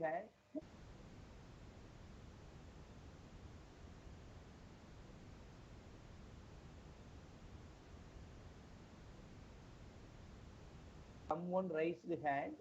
hand. Someone raised the hand.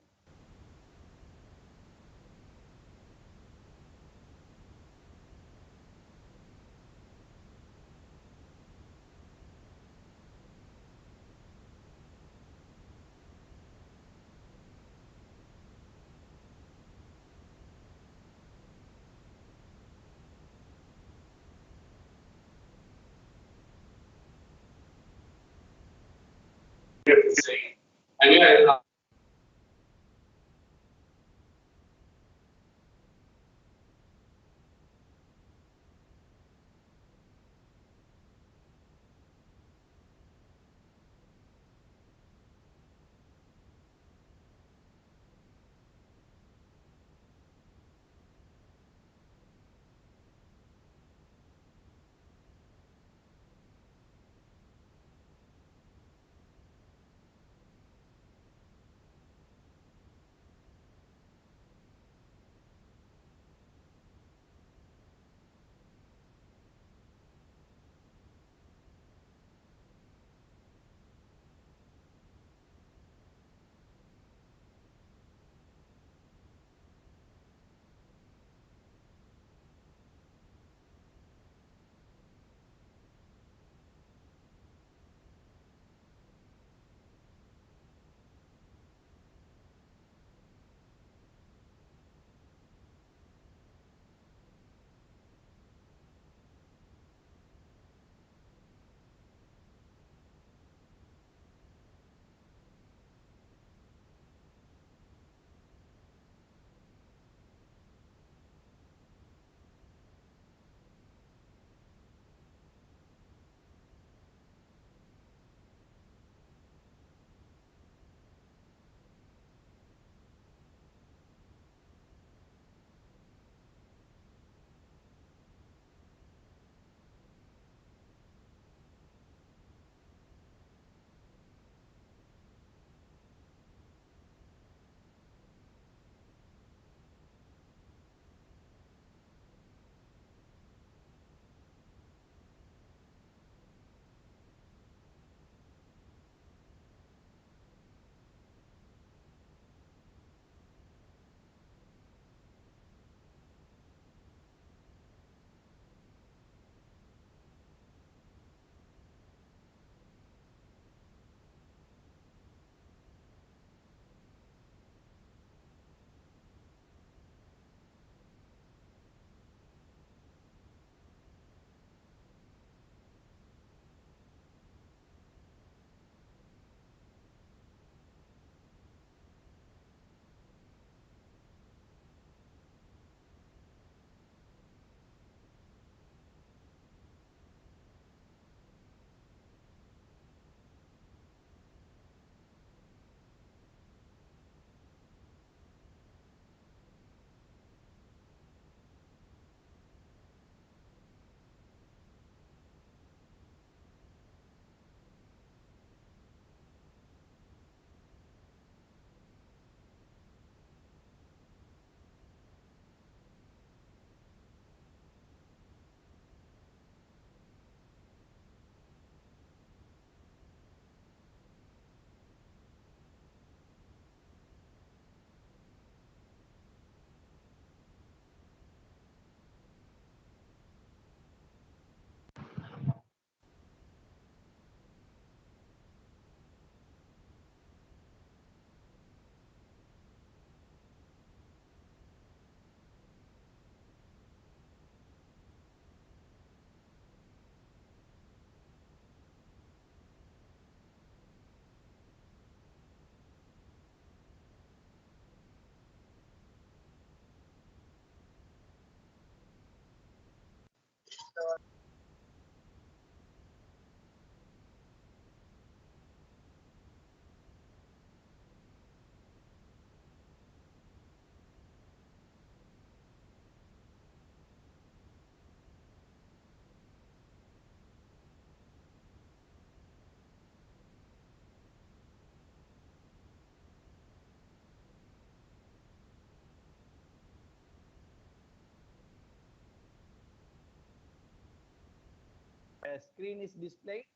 screen is displayed.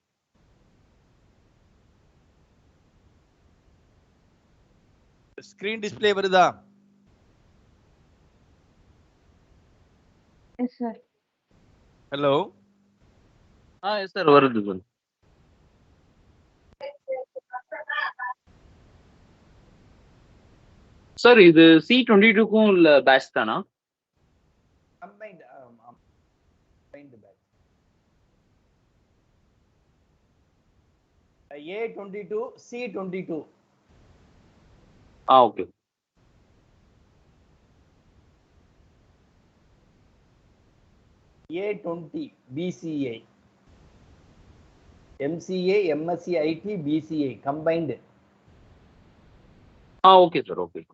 Screen display வருதா? Yes, sir. Hello. Yes, sir. வருது. Sir, இது C22க்கும் உள்ள batch தானா? Combined batch. A22, C22. Okay. A20 BCA. MCA, MSc, IT, BCA combined. Okay, sir. Okay.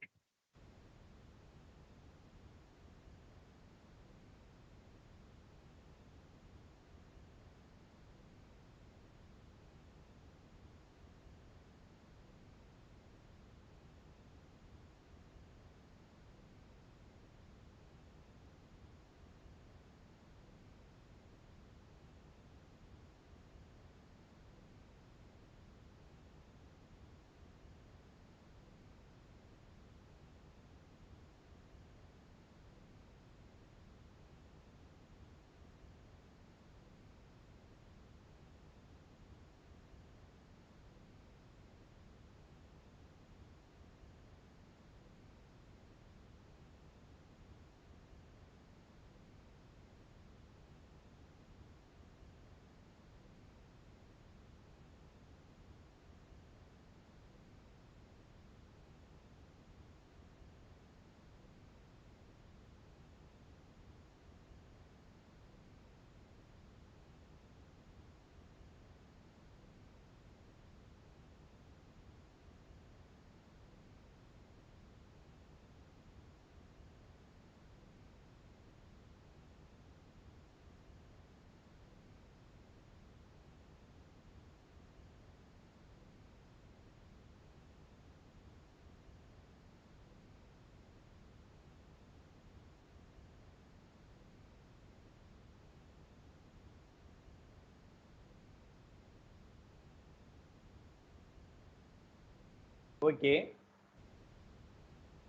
Okay.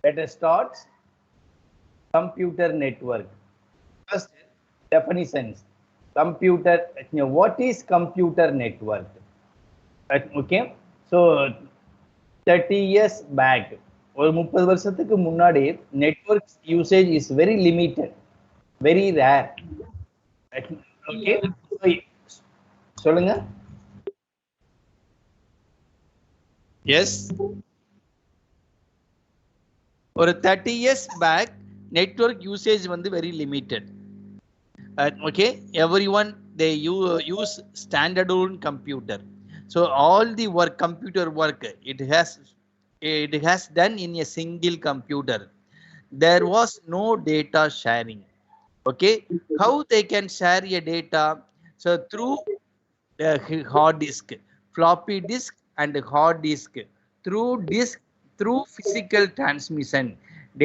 Let us start. Computer network. First, definitions. Computer. What is computer network? Okay. So 30 years back, ஒரு 30 வருஷத்துக்கு முன்னாடி network usage is very limited, very rare. Okay, சொல்லுங்க. S, ஒரு 30 years back network usage வந்து very limited. Okay, everyone they use standalone computer. So all the work, computer work, it has done in a single computer. There was no data sharing. Okay, how they can share a data? So through hard disk, floppy disk and hard disk. Through disk, through physical transmission,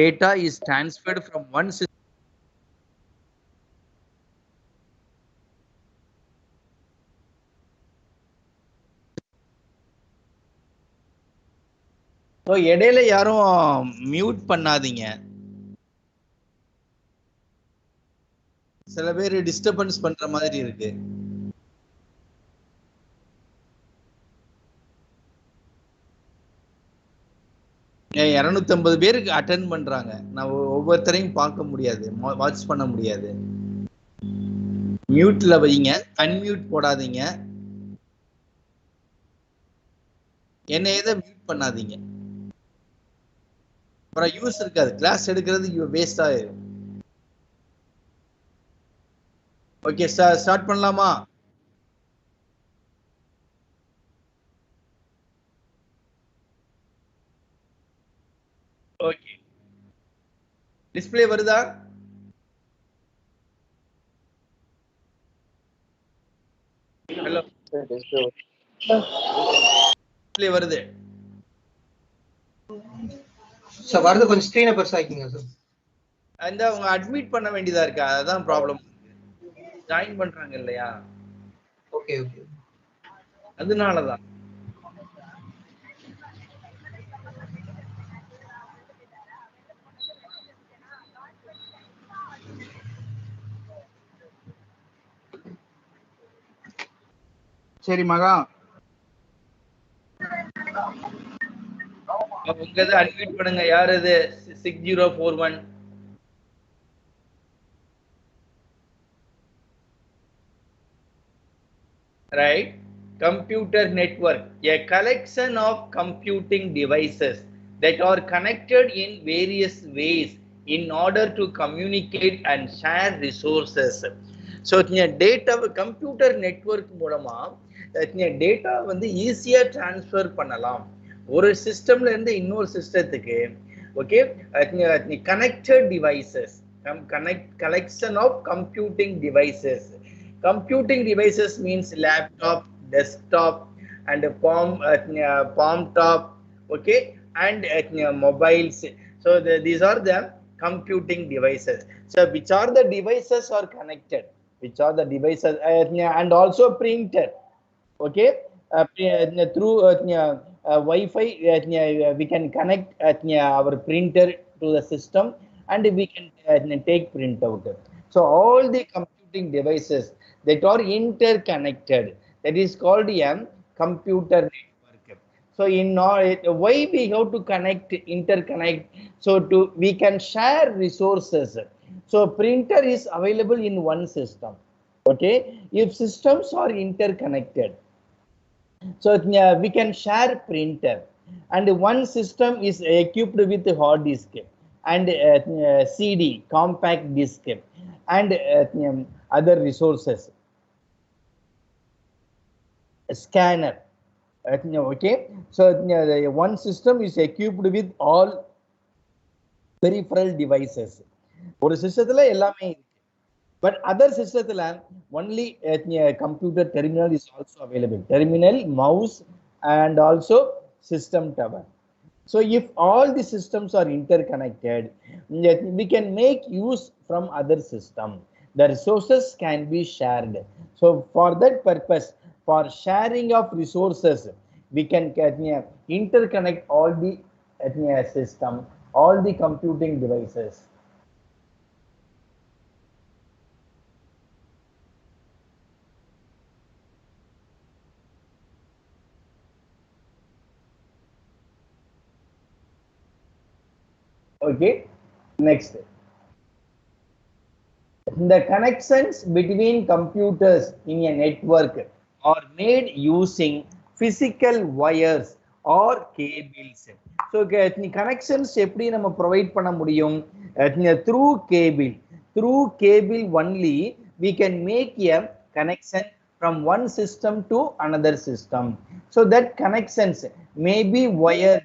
data is transferred from one system. So இடையில யாரும் mute பண்ணாதீங்க. சில பேர் disturbance பண்ற மாதிரி இருக்கு. ஏன் 250 பேருக்கு அட்டென்ட் பண்றாங்க. நான் ஒவ்வொருத்தரையும் பார்க்க முடியாது, வாட்ச் பண்ண முடியாது. மியூட்ல வைங்க, அன்மியூட் போடாதீங்க. என்ன எதை மியூட் பண்ணாதீங்க. அப்புறம் யூஸ் இருக்காது, கிளாஸ் எடுக்கிறது வேஸ்ட் ஆயிரும். ஓகே, ஸ்டார்ட் பண்ணலாமா? ஓகே, டிஸ்ப்ளே வருதா? ஹலோ, டிஸ்ப்ளே வருது சார். வருது, கொஞ்சம் ஸ்கிரீனை பெருசாக்கிங்க சார். அந்த அவங்க அட்மிட் பண்ண வேண்டியதா இருக்கு, அதுதான் ப்ராப்ளம். ஜாயின் பண்றாங்க இல்லையா? Okay, okay. அதனாலதான் சரி மகா, உங்க இதை அன்மியூட் பண்ணுங்க. யார் இது? 6041. Right? Computer network, a collection of computing devices that are connected in various ways in order to communicate and share resources. So data computer network மூலமா டேட்டா வந்து ஈஸியா டிரான்ஸ்ஃபர் பண்ணலாம் ஒரு சிஸ்டம்ல இருந்து இன்னொரு சிஸ்டத்துக்கு. Okay, connected devices, collection of computing devices. Computing devices means laptop, desktop, and palm top, okay, and mobiles. So these are the computing devices. So which are the devices are connected? Which are the devices? And also printer, okay, through Wi-Fi we can connect our printer to the system and we can take printout. So all the computing devices that are interconnected, that is called a computer network. So in why we have to connect, interconnect? So we can share resources. So printer is available in one system. Okay, if systems are interconnected, so we can share printer, and one system is equipped with hard disk and CD, compact disk, and other resources, scanner. Okay, so one system is equipped with all peripheral devices. ஒரு சிஸ்டத்துல எல்லாமே இருக்கு. But other system only computer terminal is also available. Terminal, mouse, and also system tower. So if all the systems are interconnected, we can make use from other system. The resources can be shared. So for that purpose, for sharing of resources, we can interconnect all the system, all the computing devices. Okay, next. The connections between computers in a network are made using physical wires or cables. So connections எப்படி நம்ம provide பண்ண முடியும்? Through cable. Through cable only we can make a connection from one system to another system. So that connections may be wired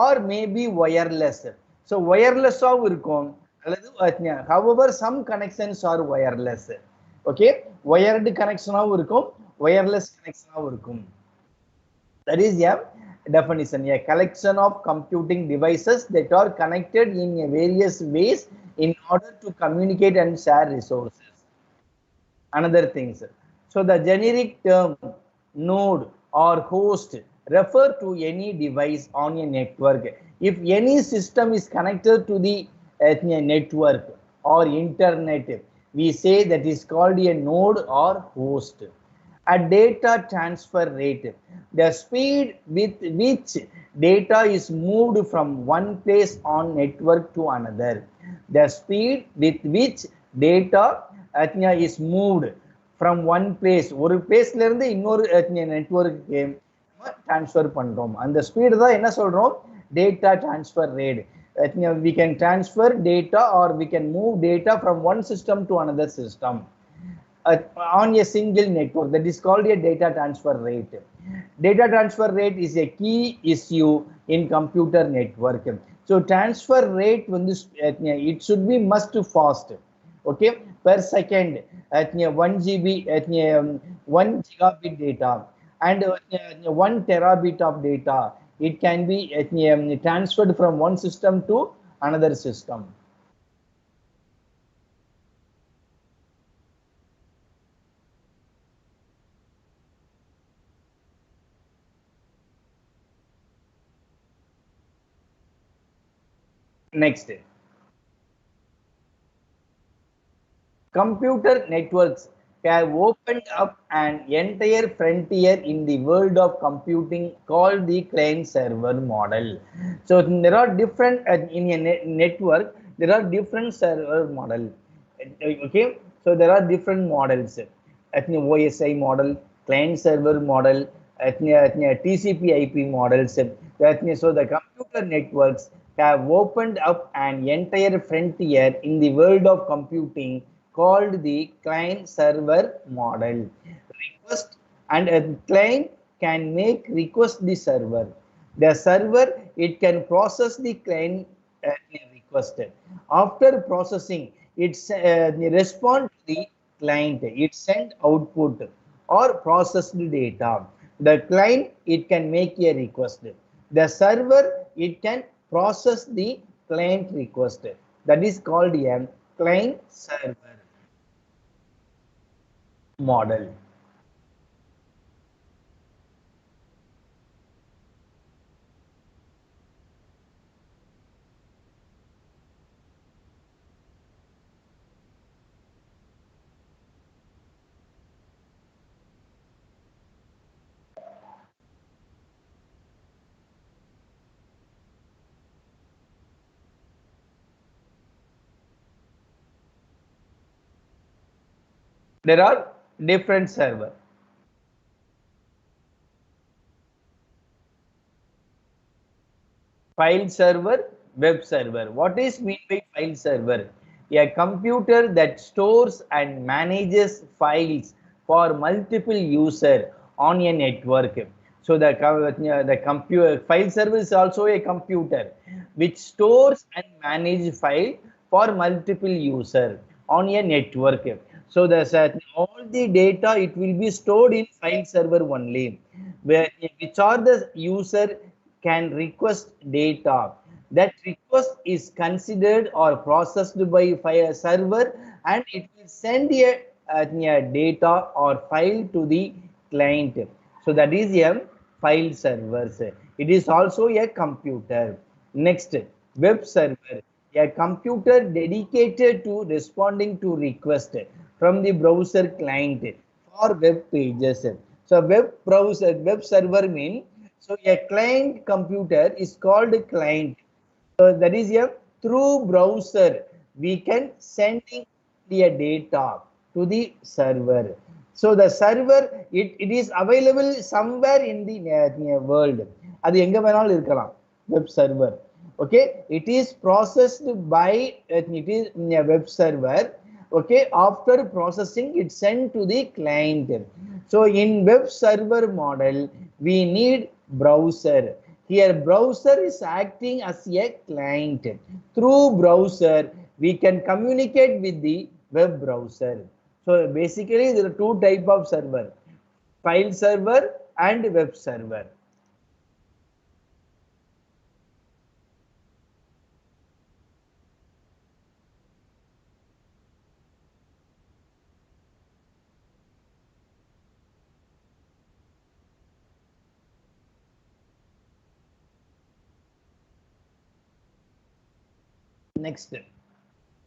or may be wireless. So wireless ஆவும் இருக்கும் அல்லது however some connections are wireless. Okay, wired connection ஆவும் இருக்கும், wireless connection ஆவும் இருக்கும். That is a definition, a collection of computing devices that are connected in various ways in order to communicate and share resources. Another things. So the generic term node or host refer to any device on a network. If any system is connected to the network or internet, we say that is called a node or host. A data transfer rate, the speed with which data is moved from one place on network to another. The speed with which data is moved from one place, ஒரு பிளேஸ்ல இருந்து இன்னொரு network transfer பண்றோம். அந்த speed தான் என்ன சொல்றோம்? Data transfer rate. We can transfer data or we can move data from one system to another system on a single network. That is called a data transfer rate. Data transfer rate is a key issue in computer network. So transfer rate it should be must fast. Okay, per second at 1 GB at 1 gigabit data and 1 terabit of data. It can be transferred from one system to another system. Next, computer networks have opened up an entire frontier in the world of computing called the client server model. So there are different in a network. There are different server model. Okay, so there are different models. OSI model, client server model, TCP/IP models. So the computer networks have opened up an entire frontier in the world of computing called the client server model. Request and a client can make request the server. The server it can process the client request. After processing, it's respond to the client. It send output or processed data. The client it can make a request. The server it can process the client request. That is called a client server model. There are different server. File server, web server. What is mean by file server? A computer that stores and manages files for multiple user on a network. So the computer file server is also a computer which stores and manages file for multiple user on a network. So all the data it will be stored in file server only, where which are the user can request data. That request is considered or processed by a server, and it will send a data or file to the client. So that is a file servers. It is also a computer. Next, web server, a computer dedicated to responding to request from the browser client for web pages. So web server means, so a client computer is called a client. So that is a through browser we can sending the data to the server. So the server it is available somewhere in the world. அது எங்க வேணாலும் இருக்கலாம் web server. Okay, it is processed by it is a web server. Okay, after processing it sent to the client. So in web server model we need browser. Here browser is acting as a client. Through browser we can communicate with the web browser. So basically there are two type of server, file server and web server. Next,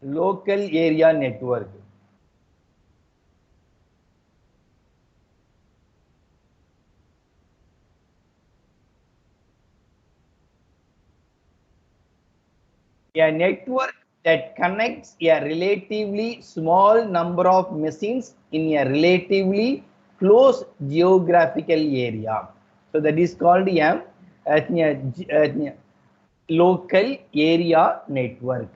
local area network. A network that connects a relatively small number of machines in a relatively close geographical area. So that is called a local area network.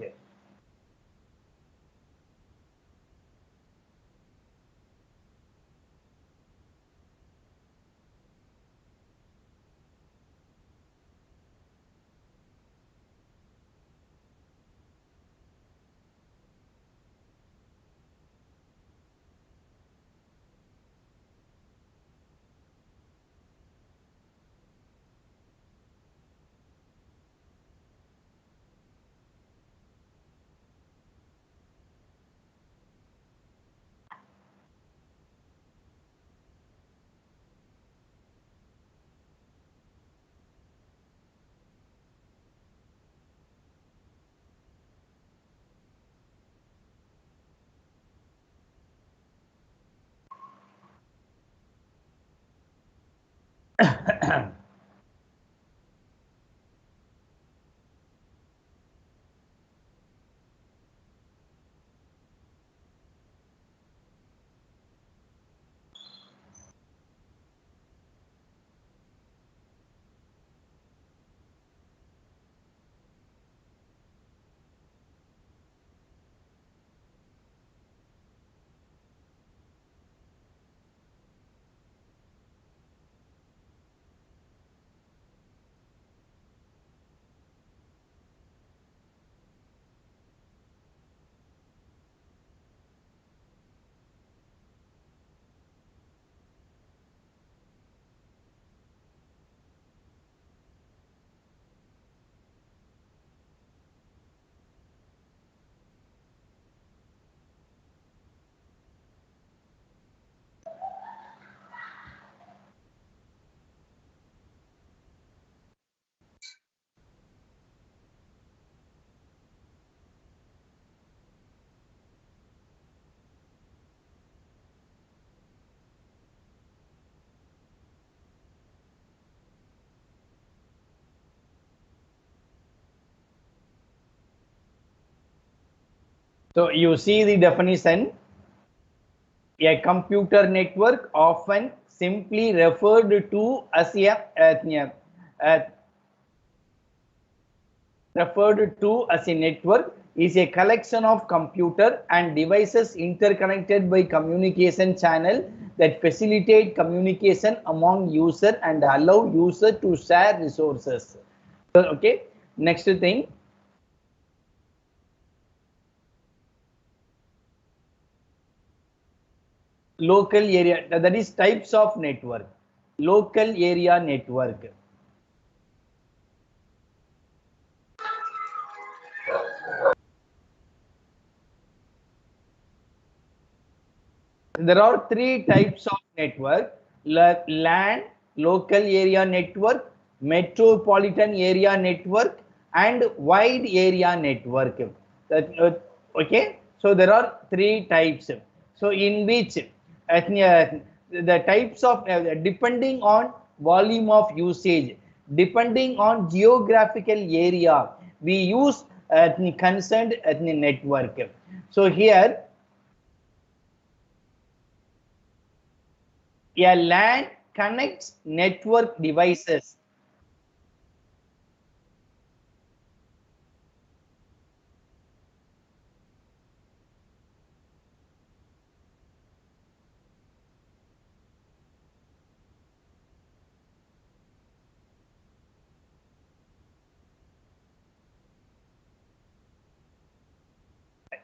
So you see the definition. A computer network, often simply referred to as a network, is a collection of computer and devices interconnected by communication channel that facilitate communication among user and allow user to share resources. Okay, next thing. Local area, that is types of network. Local area network. There are three types of network: LAN, local area network, metropolitan area network, and wide area network. Okay, so there are three types. So in which the types of depending on volume of usage, depending on geographical area, we use concerned network. So here, a LAN connects network devices.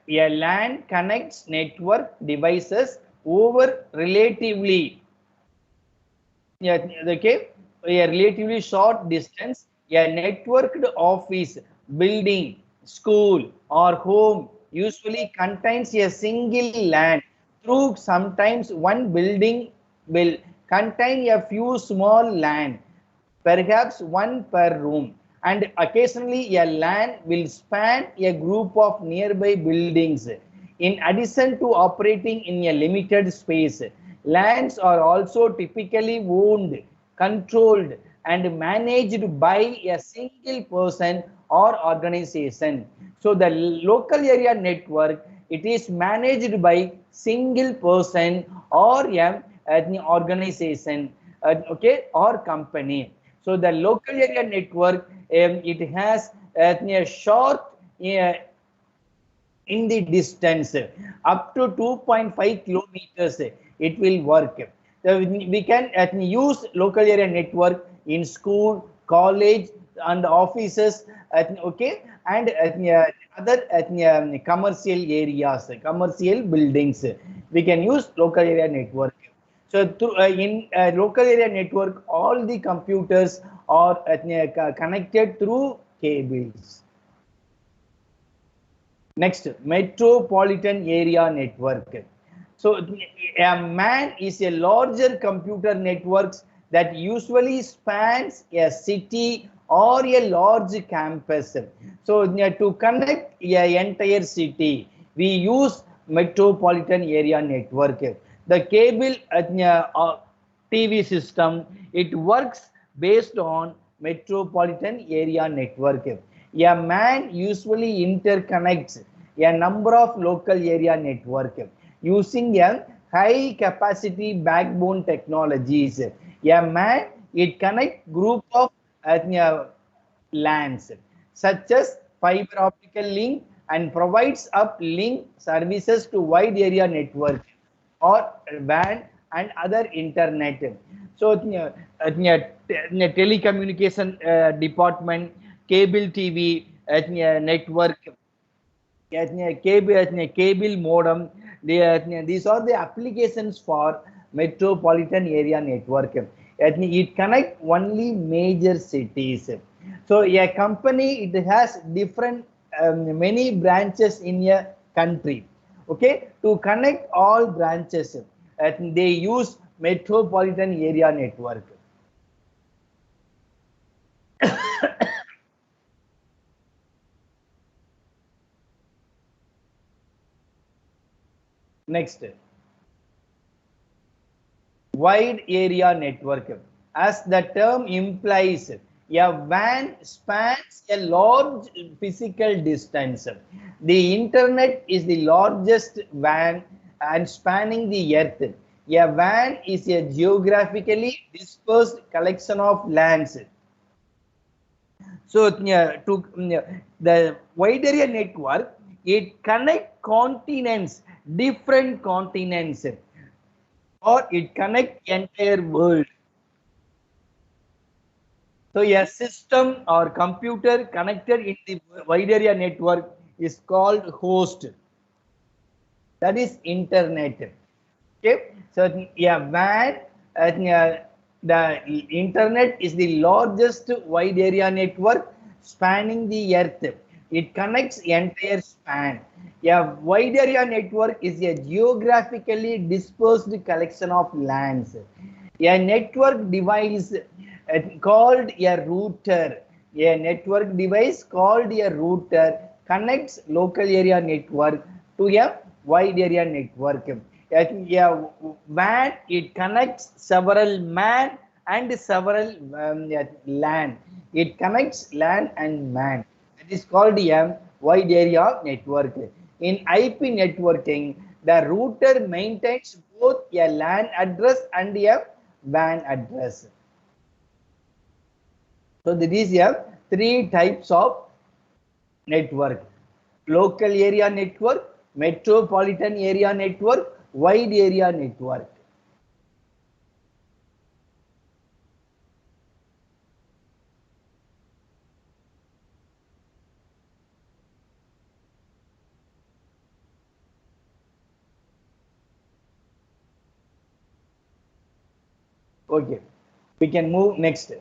A LAN connects network devices over relatively a relatively short distance. A networked office, building, school, or home usually contains a single LAN. Through sometimes one building will contain a few small LAN, perhaps one per room, and occasionally a LAN will span a group of nearby buildings. In addition to operating in a limited space, LANs are also typically owned, controlled, and managed by a single person or organization. So the local area network, it is managed by single person or an organization, okay, or company. So the local area network, it has a short in the distance up to 2.5 kilometers, it will work. So we can use local area network in school, college, and offices, okay, and other commercial areas, commercial buildings. We can use local area network. So through, in local area network, all the computers are connected through cables. Next, metropolitan area network. So a MAN is a larger computer network that usually spans a city or a large campus. So to connect an entire city, we use metropolitan area network. The cable TV system. It works based on metropolitan area network. A man usually interconnects a number of local area network using a high capacity backbone technologies. A man it connect group of LANs such as fiber optical link and provides uplink services to wide area network or WAN and other internet. So telecommunication department, cable TV network, cable modem. These are the applications for metropolitan area network. It connects only major cities. So a company it has different many branches in a country. Okay, to connect all branches, they use metropolitan area network. Next, wide area network. As the term implies, a WAN spans a large physical distance. The internet is the largest WAN and spanning the earth. A WAN is a geographically dispersed collection of lands. So the wide area network, it connects continents, different continents, or it connects entire world. So a system or computer connected in the wide area network is called host. That is internet. Okay. So a WAN, the internet is the largest wide area network spanning the earth. It connects entire span. A wide area network is a geographically dispersed collection of lands. A network device called a router. A network device called a router connects local area network to a wide area network. A WAN it connects several MAN and several LAN. It connects LAN and MAN. It is called a wide area network. In IP networking, the router maintains both a LAN address and a WAN address. So there is a three types of network: local area network, metropolitan area network, wide area network. Okay, we can move next.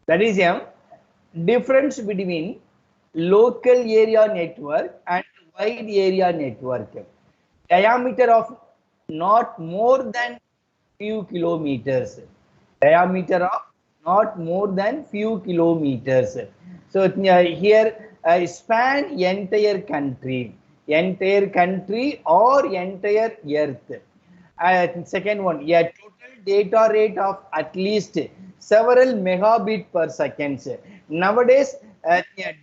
That is a difference between local area network and wide area network. Diameter of not more than few kilometers. Diameter of not more than few kilometers. So here span entire country or entire earth. Second one, a total data rate of at least several megabit per second. Nowadays,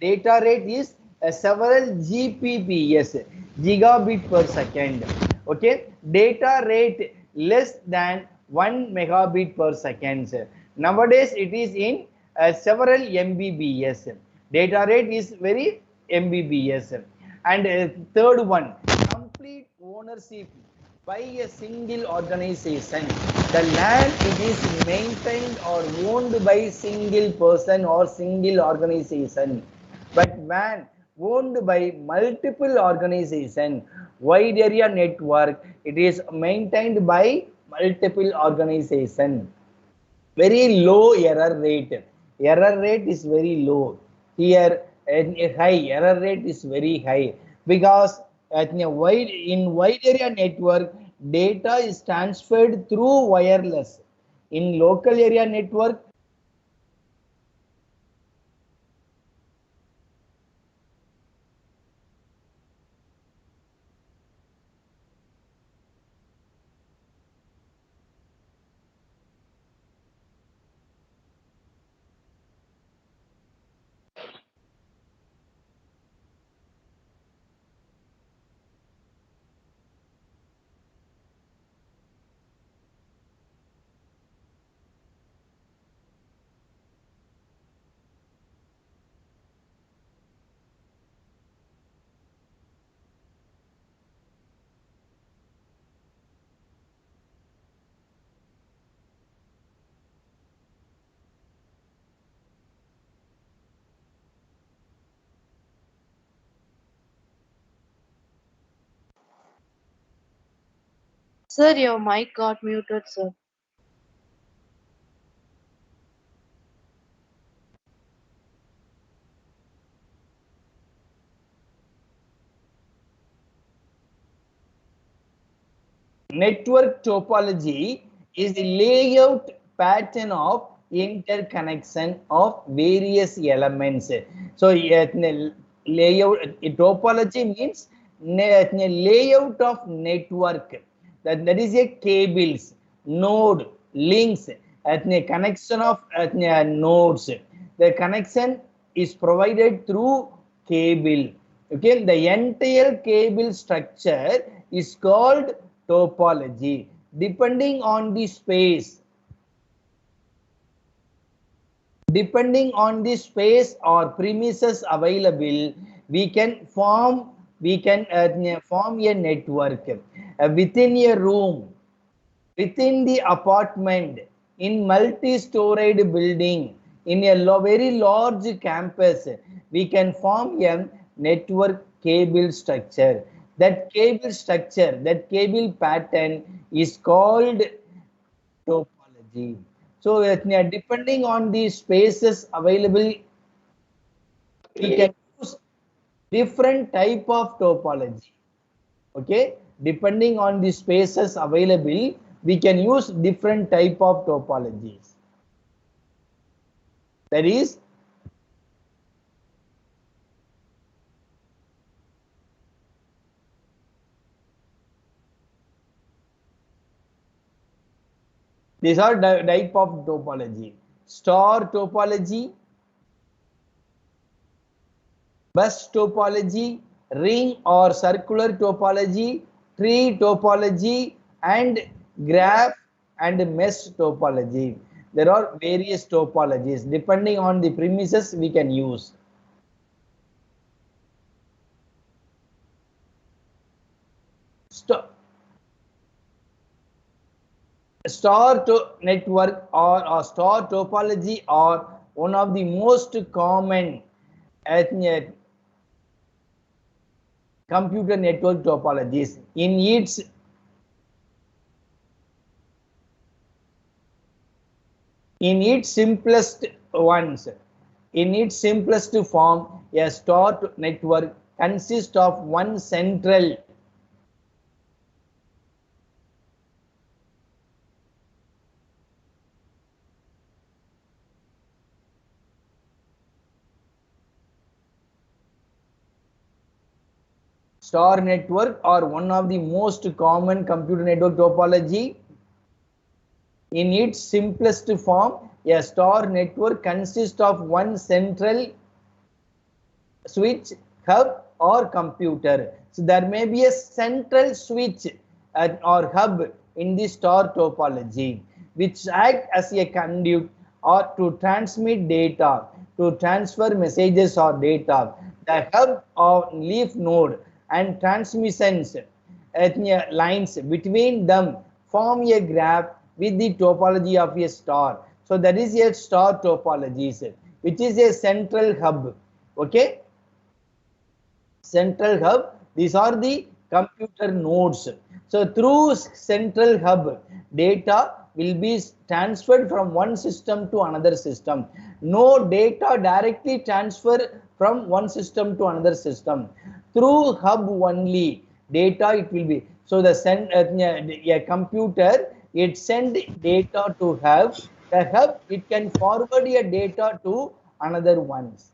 data rate is several GPPS, gigabit per second. Okay, data rate less than 1 megabit per second. Nowadays, it is in several MBBS. Data rate is very MBBS. And third one, complete ownership by a single organization. The land it is maintained or owned by single person or single organization. But when owned by multiple organization, wide area network, it is maintained by multiple organization. Very low error rate. Error rate is very low. Here, a high error rate is very high because in wide area network, data is transferred through wireless. In local area network, Sir, your mic got muted, sir. Network topology is the layout pattern of interconnection of various elements. So layout topology means layout of network. That is a cables, node, links, connection of nodes. The connection is provided through cable. Okay, the entire cable structure is called topology. Depending on the space or premises available, we can form a network within a room, within the apartment, in multi-storied building, in a very large campus. We can form a network cable structure. That cable pattern is called topology. So depending on the spaces available, we can use different type of topology. Okay, depending on the spaces available, we can use different type of topologies. That is, these are type of topology: star topology, bus topology, ring or circular topology, tree topology, and graph and mesh topology. There are various topologies. Depending on the premises, we can use. Network or star topology are one of the most common computer network topologies. In its simplest form, a star network consists of one central star network or one of the most common computer network topology. In its simplest form, a star network consists of one central switch, hub or computer. So there may be a central switch or hub in the star topology, which act as a conduit or to transmit data, to transfer messages or data. The hub or leaf node and transmissions lines between them form a graph with the topology of a star. So that is a star topology, which is a central hub. Okay, central hub, these are the computer nodes. So through central hub, data will be transferred from one system to another system. No data directly transfer from one system to another system. Through hub only, data it will be. So the a computer, it send data to hub. The hub, it can forward a data to another ones.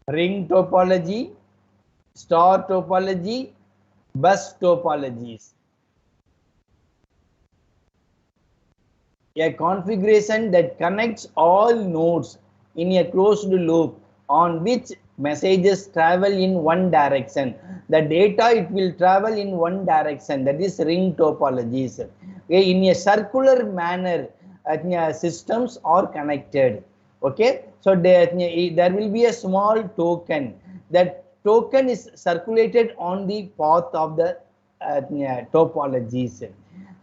Ring topology, star topology, bus topologies. A configuration that connects all nodes in a closed loop on which messages travel in one direction. The data, it will travel in one direction. That is ring topologies. in a circular manner, systems are connected. Okay, so there will be a small token. That token is circulated on the path of the topologies.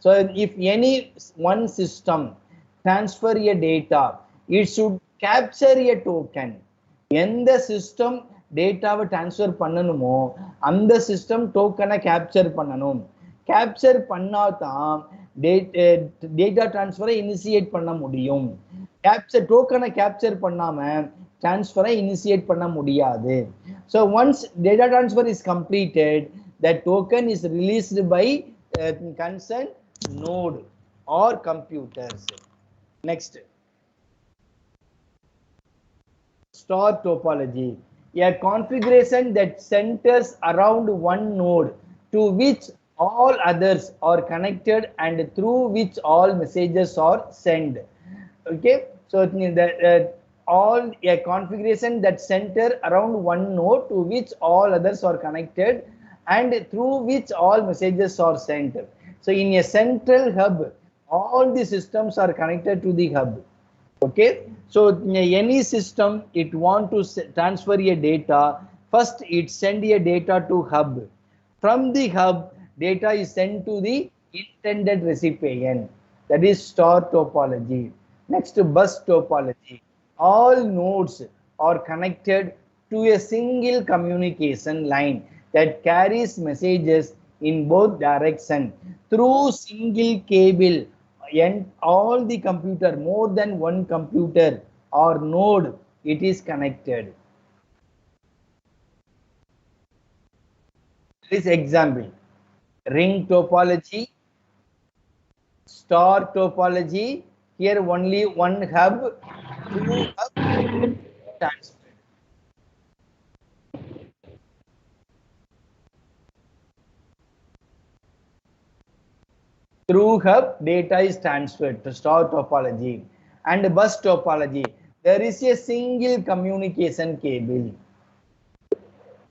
So if any one system transfer a data, it should capture a token. எந்த system டேட்டாவை transfer பண்ணணுமோ அந்த system டோக்கனை capture பண்ணணும். Capture பண்ணாதான் data டிரான்ஸ்ஃபரை initiate பண்ண முடியும். டோக்கனை capture பண்ணாம டிரான்ஸ்ஃபரை initiate பண்ண முடியாது. So once data transfer is completed, that token is released by concerned node or computers. Next, star topology, a configuration that centers around one node to which all others are connected and through which all messages are sent. Okay, so all a configuration that center around one node to which all others are connected and through which all messages are sent. So in a central hub, all the systems are connected to the hub. Okay, so any system it want to transfer a data, first it send a data to hub. From the hub, data is sent to the intended recipient. That is star topology. Next, bus topology. All nodes are connected to a single communication line that carries messages in both directions through single cable, and all the computer, more than one computer or node, it is connected. This example, ring topology, star topology. Here only one hub, two hub transfer. Through hub, data is transferred to star topology. And bus topology, there is a single communication cable.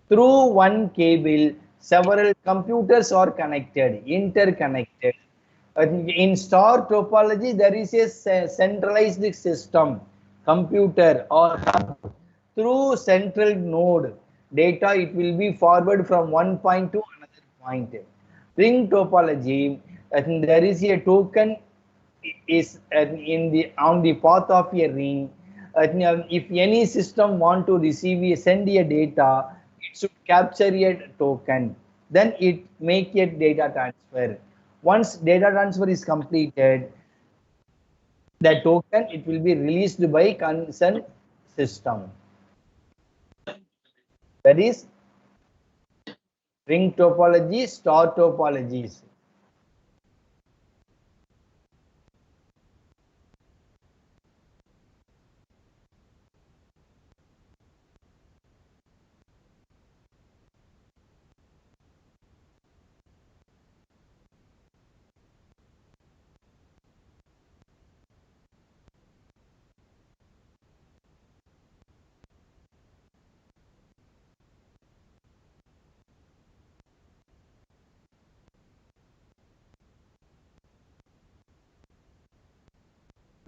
Through one cable, several computers are connected, interconnected. In star topology, there is a centralized system, computer or hub. Through central node, data it will be forward from one point to another point. Ring topology, there is a token is on the path of a ring. If any system want to send a data, it should capture a token, then it make a data transfer. Once data transfer is completed, the token it will be released by concerned system. That is ring topology, star topologies.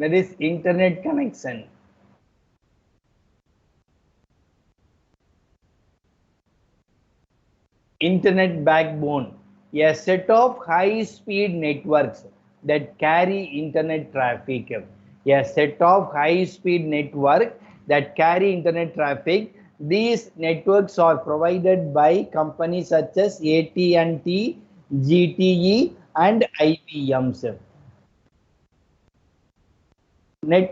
That is internet connection. Internet backbone, a set of high-speed networks that carry internet traffic. A set of high-speed network that carry internet traffic. These networks are provided by companies such as AT&T, GTE, and IBMs.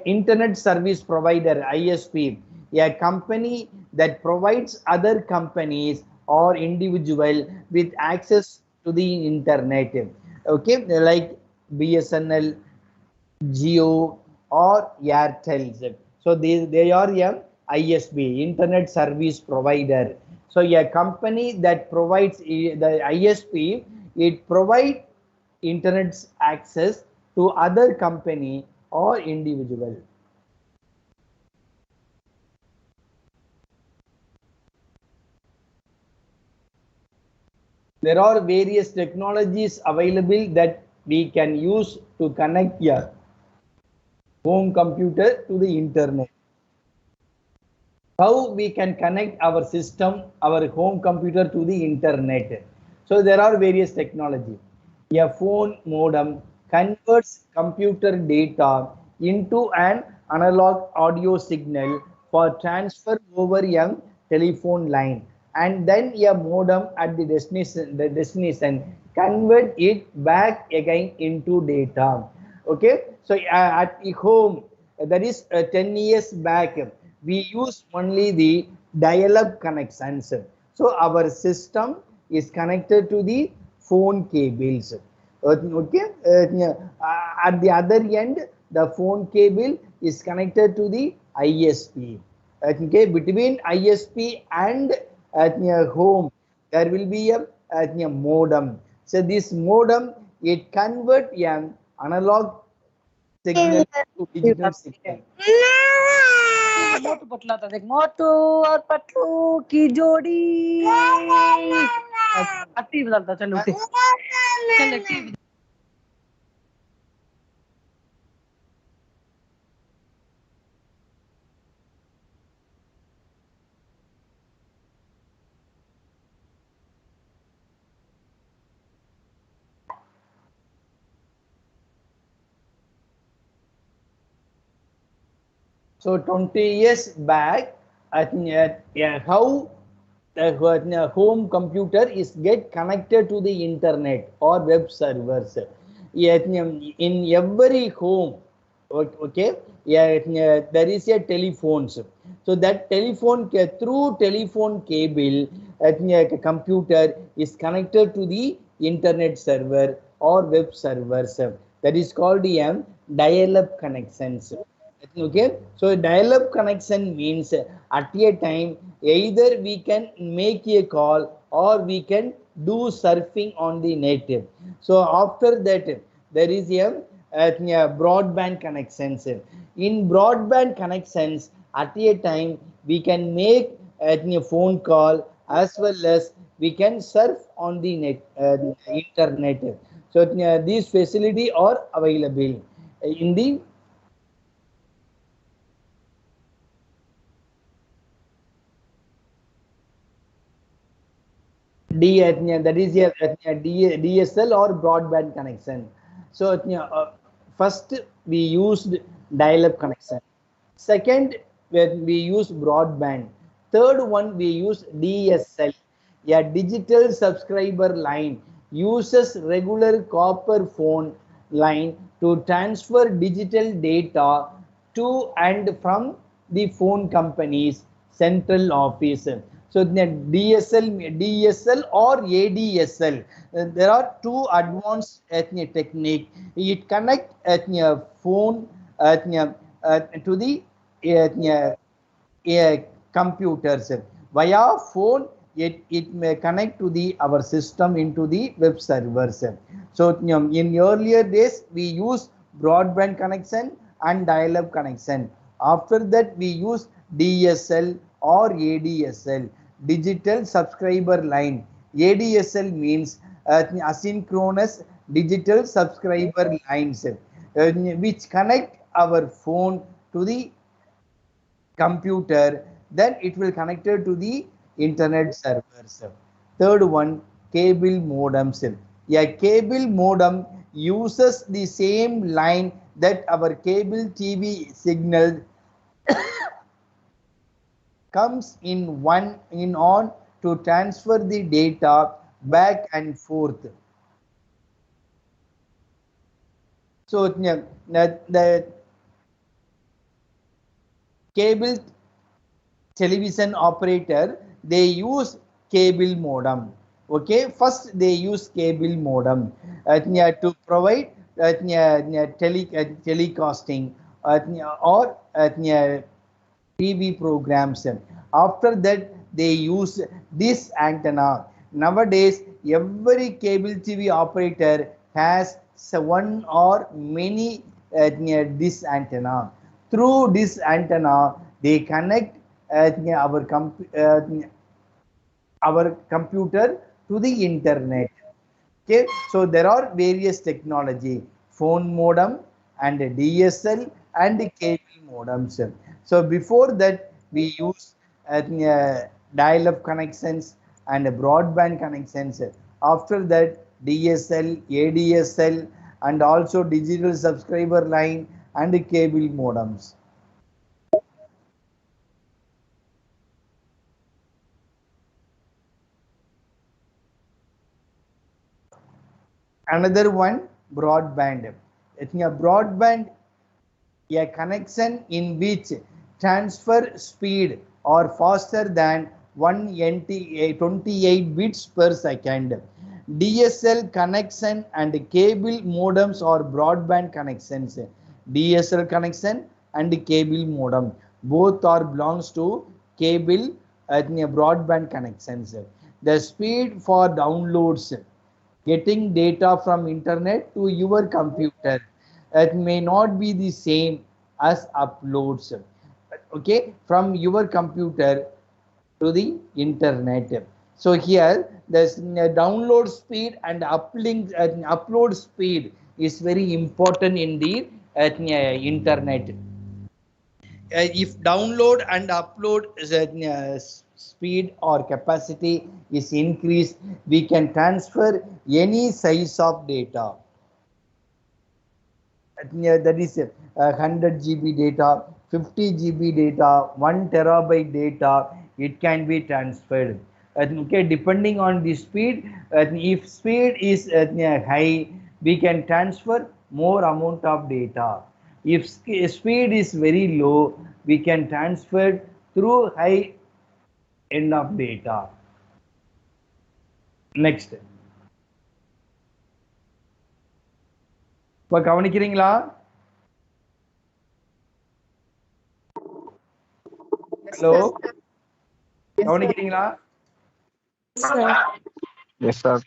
Internet service provider, ISP, a company that provides other companies or individual with access to the internet. Okay, like BSNL, Geo, or Airtel. So they are a ISP, internet service provider. So a company that provides the ISP, it provides internet access to other company or individual. There are various technologies available that we can use to connect a home computer to the internet. How we can connect our system, our home computer to the internet. So there are various technology. A phone modem converts computer data into an analog audio signal for transfer over a telephone line, and then a modem at the destination convert it back again into data. Okay, so at the home, that is 10 years back, we use only the dial-up connections. So our system is connected to the phone cables. Okay, at the other end, the phone cable is connected to the ISP. Okay, between ISP and home, there will be a modem. So this modem, it convert an analog signal to digital signal. मोटू पतला था देख, मोटू और पतलू की जोड़ी अति बदलता। चल उठे, चल TV. So 20 years back, how the home computer is get connected to the internet or web servers. In every home, okay, there is a telephone. So that telephone, through telephone cable, computer is connected to the internet server or web servers. That is called the dial-up connections. Okay, so dial-up connection means at a time either we can make a call or we can do surfing on the net. So after that, there is a broadband connections. In broadband connections, at a time we can make a phone call as well as we can surf on the net, internet. So these facility are available in the that is a DSL or broadband connection. So first we used dial-up connection. Second, we use broadband. Third one, we use DSL. A digital subscriber line uses regular copper phone line to transfer digital data to and from the phone company's central office. So the DSL or ADSL, there are two advanced technique. It connect phone to the computers via phone. It may connect to the our system into the web servers. So in earlier days we use broadband connection and dial-up connection. After that we use DSL or ADSL, digital subscriber line. ADSL means asynchronous digital subscriber lines, which connect our phone to the computer, then it will connected to the internet servers. Third one, cable modems. A cable modem uses the same line that our cable TV signal comes in on to transfer the data back and forth. So the cable television operator, they use cable modem. Okay, first they use cable modem to provide telecasting or TV programs. After that they use this antenna. Nowadays every cable TV operator has one or many this antenna. Through this antenna they connect our computer to the internet. Okay, so there are various technology, phone modem and DSL and cable modems. So before that we use dial-up connections and broadband connections. After that DSL, ADSL and also digital subscriber line and cable modems. Another one, broadband. Broadband, a connection in which transfer speed are faster than 128 bits per second. DSL connection and cable modems are broadband connections. DSL connection and cable modem both are belongs to cable broadband connections. The speed for downloads, getting data from internet to your computer, it may not be the same as uploads, okay, from your computer to the internet. So here the download speed and uplink upload speed is very important in the internet. If download and upload speed or capacity is increased, we can transfer any size of data. That is 100 GB data, 50 GB data, 1 terabyte data, it can be transferred. Okay, depending on the speed, if speed is high, we can transfer more amount of data. If speed is very low, we can transfer through high end of data. Next. இப்போ கவனிக்கிறீங்களா? Hello, கவனிக்கிறீங்களா? Yes, sir.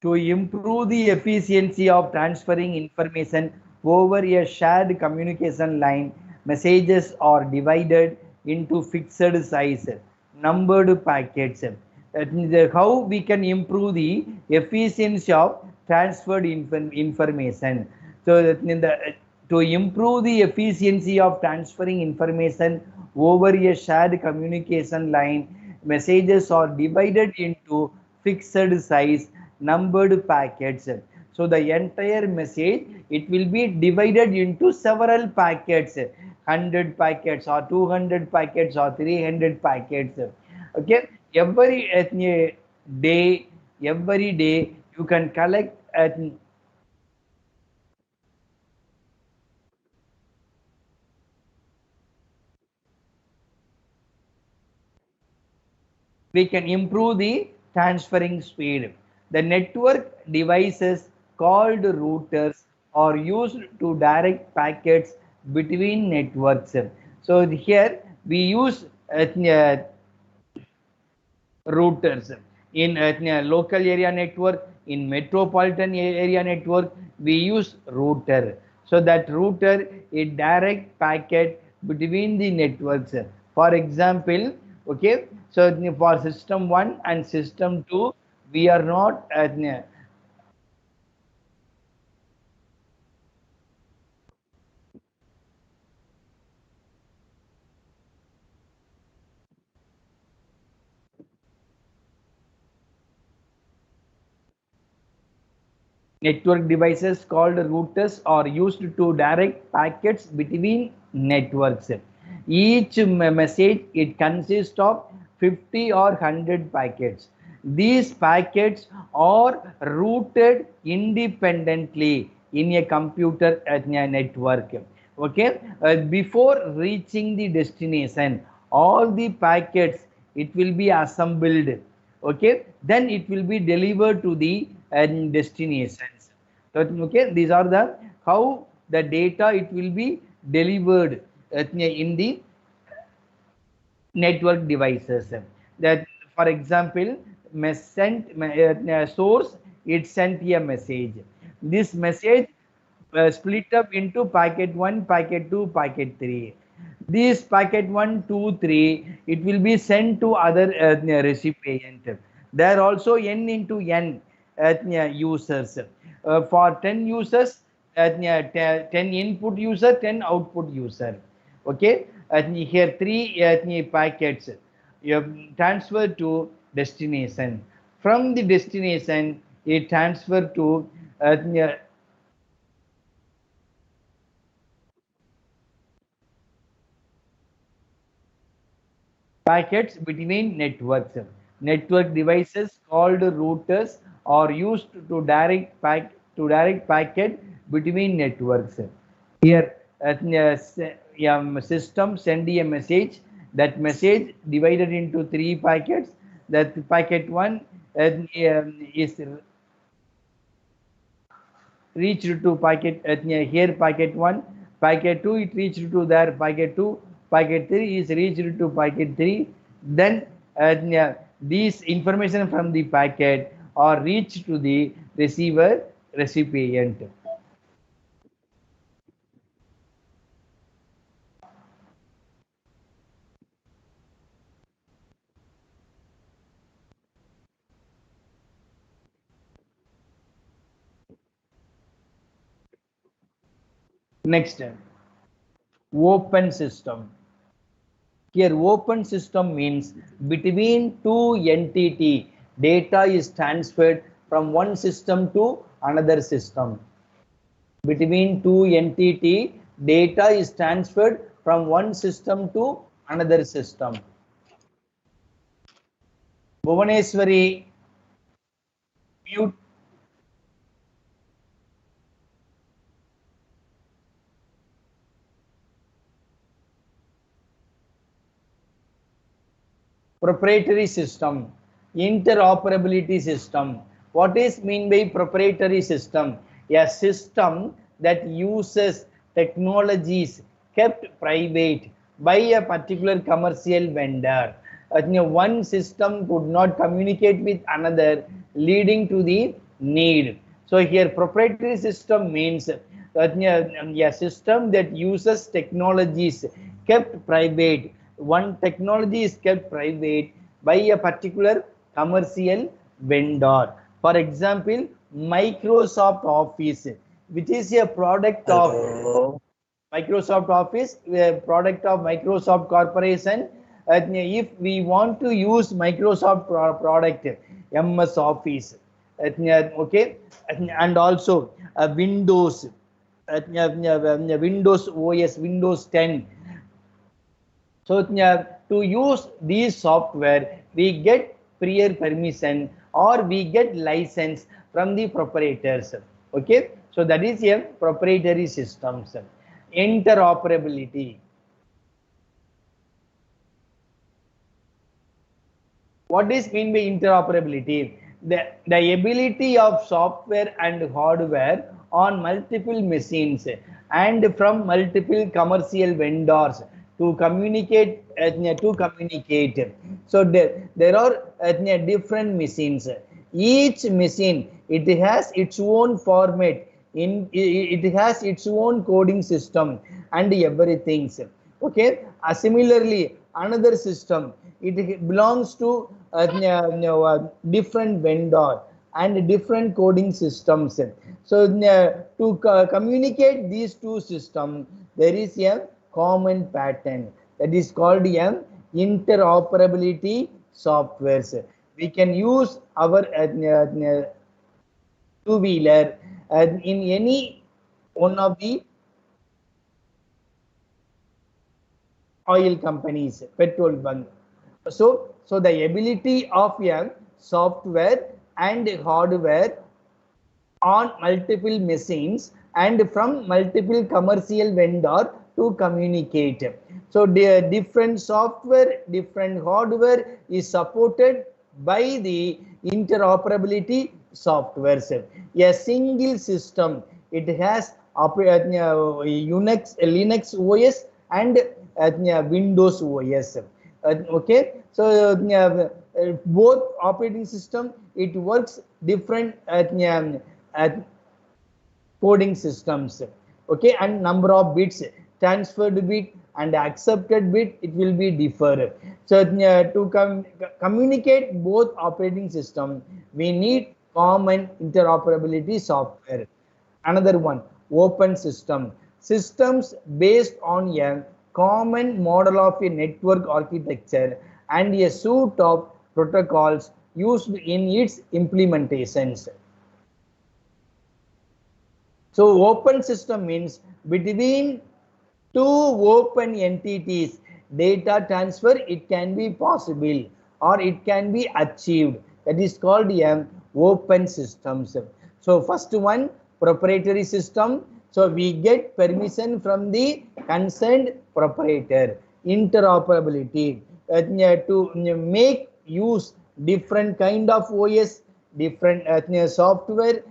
To improve the efficiency of transferring information over a shared communication line, messages are divided into fixed size, numbered packets. That means how we can improve the efficiency of transferred information. So that means to improve the efficiency of transferring information over a shared communication line, messages are divided into fixed size, numbered packets. So the entire message, it will be divided into several packets, 100 packets or 200 packets or 300 packets. Okay, every day, you can collect we can improve the transferring speed. The network devices called routers are used to direct packets between networks. So here we use routers in local area network, in metropolitan area network we use router. So that router it direct packet between the networks. For example, okay, so for system 1 and system 2 we are not network devices called routers are used to direct packets between networks. Each message it consists of 50 or 100 packets. These packets are routed independently in a computer network. Okay, before reaching the destination, all the packets it will be assembled. Okay, then it will be delivered to the destinations. So, okay, these are the how the data it will be delivered in the network devices. That, for example, source, it sent a message. This message split up into packet 1, packet 2, packet 3. This packet 1, 2, 3, it will be sent to other recipient. There are also n into n users. For 10 users, 10 input user, 10 output user. Okay, here 3 packets you have transferred to destination. From the destination, it transfer to packets between networks. Network devices called routers are used to direct packet between networks. Here, system send a message. That message divided into 3 packets. That packet 1 is reached to packet here packet 1, packet 2 it reached to there packet 2, packet 3 is reached to packet 3. Then these information from the packet are reached to the receiver recipient. Next, open system. Here open system means between two entity data is transferred from one system to another system. Between two entity data is transferred from one system to another system. Bhuvaneswari, mute. Proprietary system, interoperability system. What is mean by proprietary system? A system that uses technologies kept private by a particular commercial vendor. One system could not communicate with another, leading to the need. So here proprietary system means a system that uses technologies kept private. One technology is kept private by a particular commercial vendor. For example, Microsoft Office, which is a product of Microsoft Office, a product of Microsoft Corporation. If we want to use Microsoft product, MS Office, okay, and also Windows, Windows OS, Windows 10. So to use these software, we get prior permission or we get license from the proprietors. Okay, so that is a proprietary systems. Interoperability. What is mean by interoperability? The ability of software and hardware on multiple machines and from multiple commercial vendors to communicate. So there are different machines. Each machine, it has its own format, it has its own coding system and everything. Okay, similarly another system, it belongs to different vendor and different coding systems. So to communicate these two systems, there is a common pattern that is called interoperability softwares. We can use our two-wheeler in any one of the oil companies, petrol bunk. So the ability of a software and hardware on multiple machines and from multiple commercial vendor to communicate. So the different software, different hardware is supported by the interoperability softwares. A single system, it has Unix, Linux OS and Windows OS. Okay, so both operating system, it works different coding systems. Okay, and number of bits, transferred bit and accepted bit, it will be differ. So to communicate both operating system, we need common interoperability software. Another one, open system. Systems based on a common model of a network architecture and a suite of protocols used in its implementations. So open system means between two open entities, data transfer, it can be possible or it can be achieved. That is called a open systems. So first one, proprietary system. So we get permission from the concerned proprietor. Interoperability, to make use different kind of OS, different software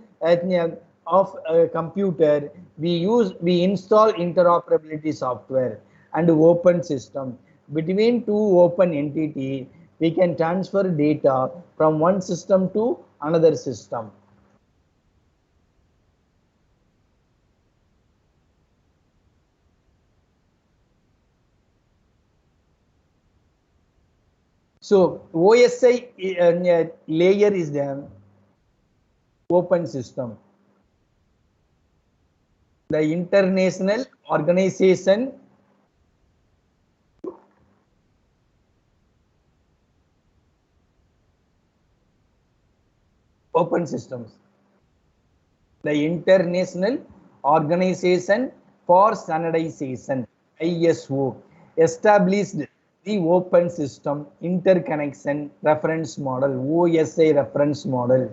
of a computer, we install interoperability software. And open system, between two open entity, we can transfer data from one system to another system. So OSI layer is the open system. The international organization open systems. The International Organization for Standardization, ISO, established the Open System Interconnection Reference Model, OSI reference model.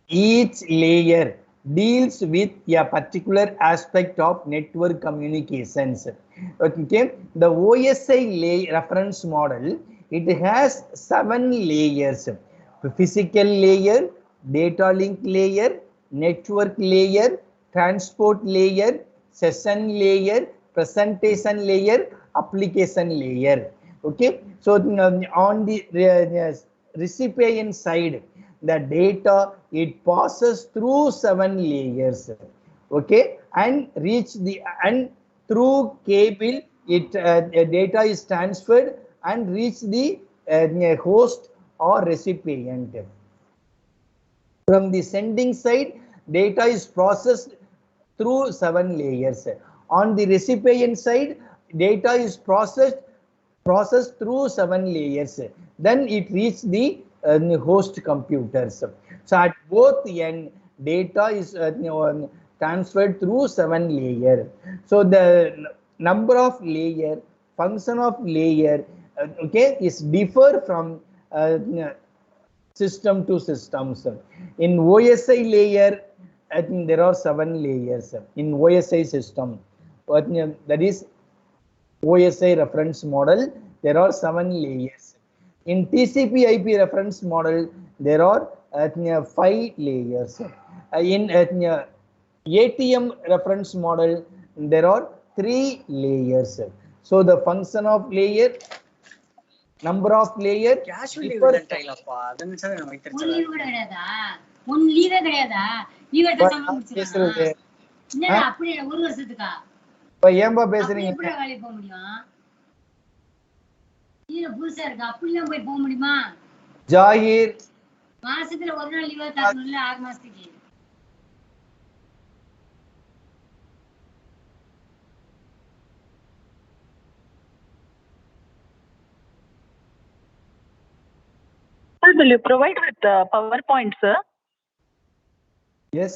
Each layer deals with a particular aspect of network communications. Okay, the OSI reference model, it has 7 layers: physical layer, data link layer, network layer, transport layer, session layer, presentation layer, application layer. Okay, so on the recipient side, the data, it passes through 7 layers. Okay, and reach the, and through cable, it data is transferred and reach the host or recipient. From the sending side, data is processed through 7 layers. On the recipient side, data is processed through 7 layers. Then it reaches the host computers. So at both end, data is transferred through 7 layers. So the number of layer, function of layer, okay, is differ from system to systems. In OSI layer, I think there are 7 layers in OSI system. That is OSI reference model, there are 7 layers. In TCP/IP reference model, there are 5 layers. In ATM reference model, there are 3 layers. So the function of layer, number of layer, casually விடன்டைலப்பா அத நிச்சயம் நான் வைத்திருச்சேன் one leave கிடையாதா one லீவே கிடையாதா leave எடுத்து சம்பளம் முடிச்சிடுறாங்க என்னடா அப்படி ஒரு வருஷத்துக்கா இப்ப ஏன்பா பேசுறீங்க எப்படி வேலைக்கு போக முடியும் நீங்க புதுசா இருக்கு அப்படிலாம் போய் போக முடியுமா ஜாகிர் மாசத்துல ஒரு நாள் லீவா தரணும்ல 6 மாசத்துக்கு Will you provide with PowerPoint, sir? Yes.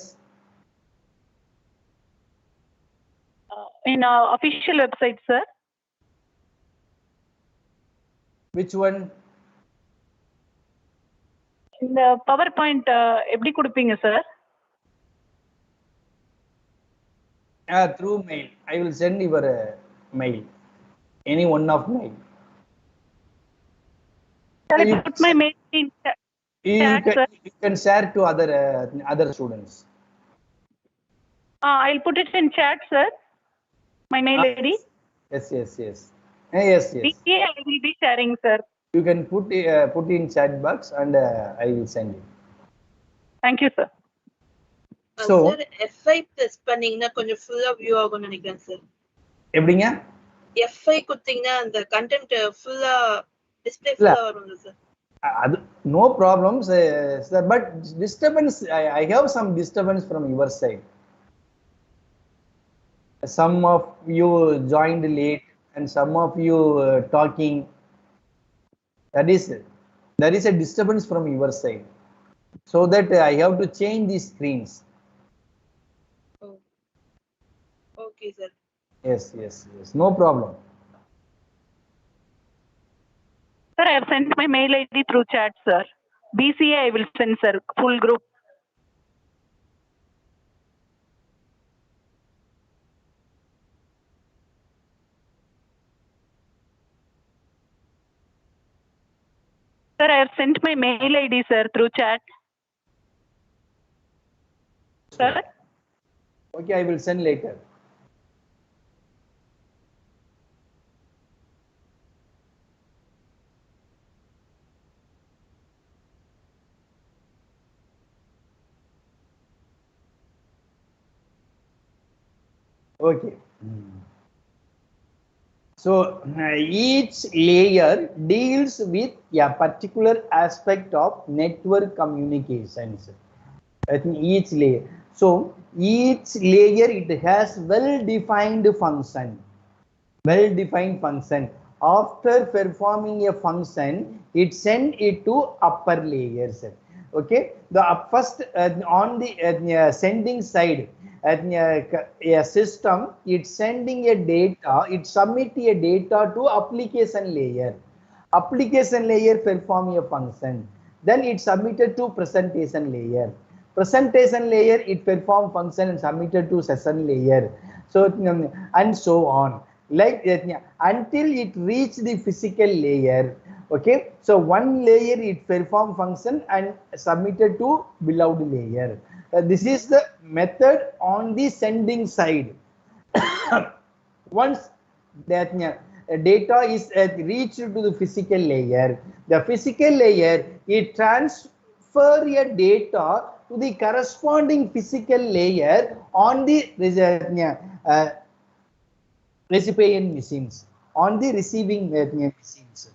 In official website, sir. Which one? In the PowerPoint, எப்படி கொடுப்பீங்க sir? Through mail. I will send your mail, any one of mail. Shall You I put my mail in chat, sir? you can share to other students. I'll put it in chat, sir. My mail ID. Yes. Yes. Yes. BCA I will be sharing, sir. You can put in chat box and I will send you. Thank you, sir. So sir F5 press பண்ணீங்கன்னா கொஞ்சம் ஃபுல்லா view ஆகும்னு நினைக்கிறேன் sir. எப்படிங்க? F5 குத்தீங்கன்னா அந்த content ஃபுல்லா display ஃபுல்லா வரும்ல sir. No problems, sir, but disturbance, I have some disturbance from your side. Some of you joined late and some of you talking. There is a disturbance from your side, so that I have to change the screens. Oh. Okay, sir. Yes. No problem. Sir, I have sent my mail ID through chat, sir. BCA I will send, sir. Full group. Sir, I have sent my mail ID, sir, through chat. Sir? Okay, I will send later. Okay. So each layer deals with a particular aspect of network communications. Each layer. So each layer, it has well-defined function. After performing a function, it send it to upper layers. Okay, the first on the sending side, a system, it's sending a data, it submit a data to application layer. Application layer perform a function, then it submitted to presentation layer. Presentation layer, it perform function and submitted to session layer. So and so on, like that, until it reach the physical layer. Okay, so one layer it perform function and submitted to below layer. This is the method on the sending side. Once that data is reached to the physical layer, the physical layer, it transfer a data to the corresponding physical layer on the recipient machines, on the receiving machines.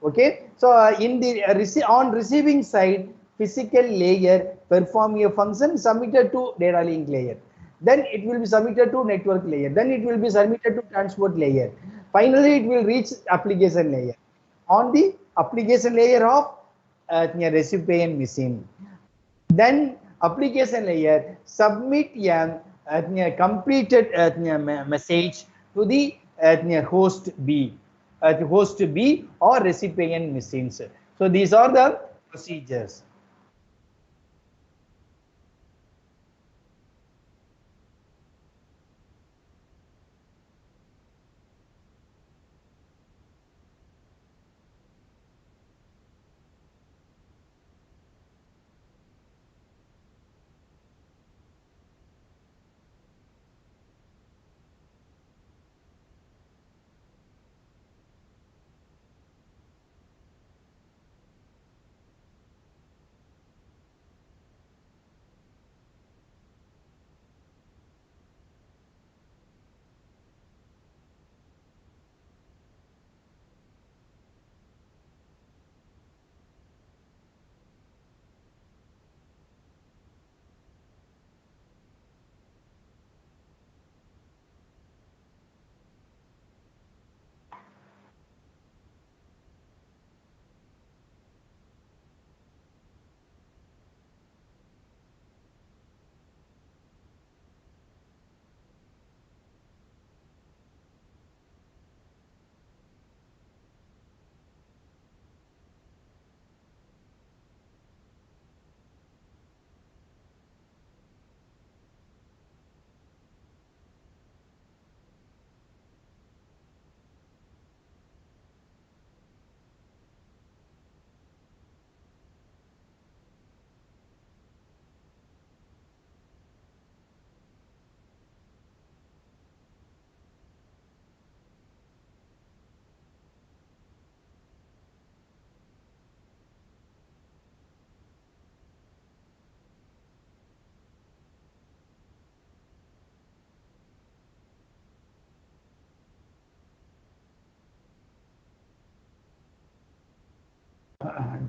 Okay, so in the on receiving side, physical layer perform a function, submitted to data link layer, then it will be submitted to network layer, then it will be submitted to transport layer, finally it will reach application layer. On the application layer of recipient machine, then application layer submit a completed message to the host B or recipient machines. So these are the procedures.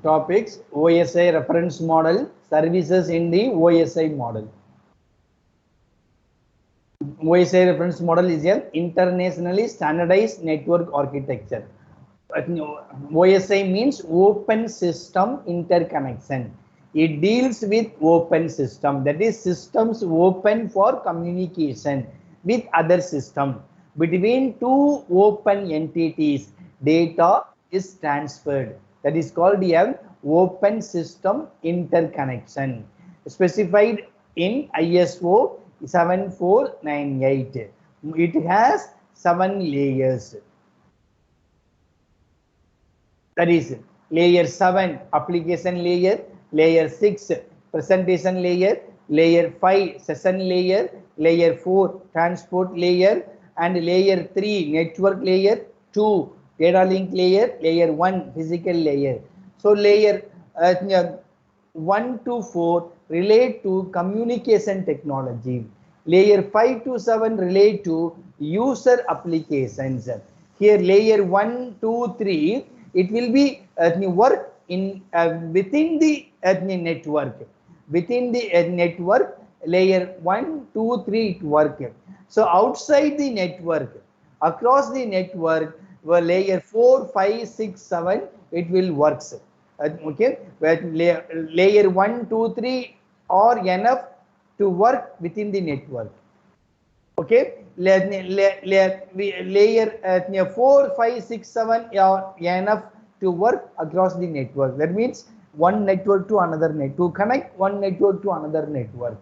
topics: OSI reference model, services in the OSI model. OSI reference model is an internationally standardized network architecture. OSI means open system interconnection. It deals with open system, that is systems open for communication with other system. Between two open entities, data is transferred. That is called an open system interconnection, specified in ISO 7498. It has 7 layers. That is layer 7 application layer, layer 6 presentation layer, layer 5 session layer, layer 4 transport layer, and layer 3 network layer, 2 data link layer, layer 1 physical layer. So layer 1 to 4 relate to communication technology. Layer 5 to 7 relate to user applications. Here layer 1, 2, 3, it will be work in within the network. Within the network, layer 1, 2, 3 it work. So outside the network, across the network, layer 4, 5, 6, 7, it will works. Okay, where layer 1, 2, 3 are enough to work within the network. Okay, layer 4, 5, 6, 7 are enough to work across the network. That means one network to another network, to connect one network to another network.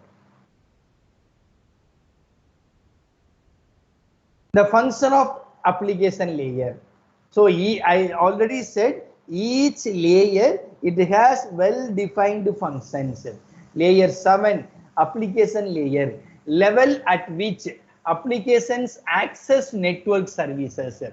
The function of application layer. So I already said each layer, it has well defined functions. Layer 7 application layer, level at which applications access network services,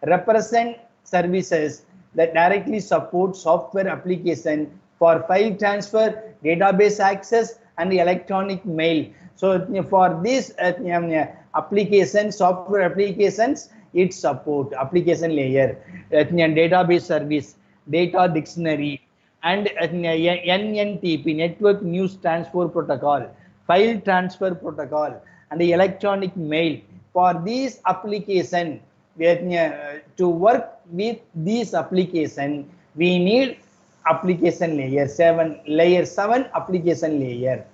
represent services that directly support software application for file transfer, database access, and electronic mail. So for this application, software applications, it support application layer, database service, data dictionary, and NNTP, network news transfer protocol, file transfer protocol, and the electronic mail. For these application, to work with these application, we need application layer 7, layer 7 application layer.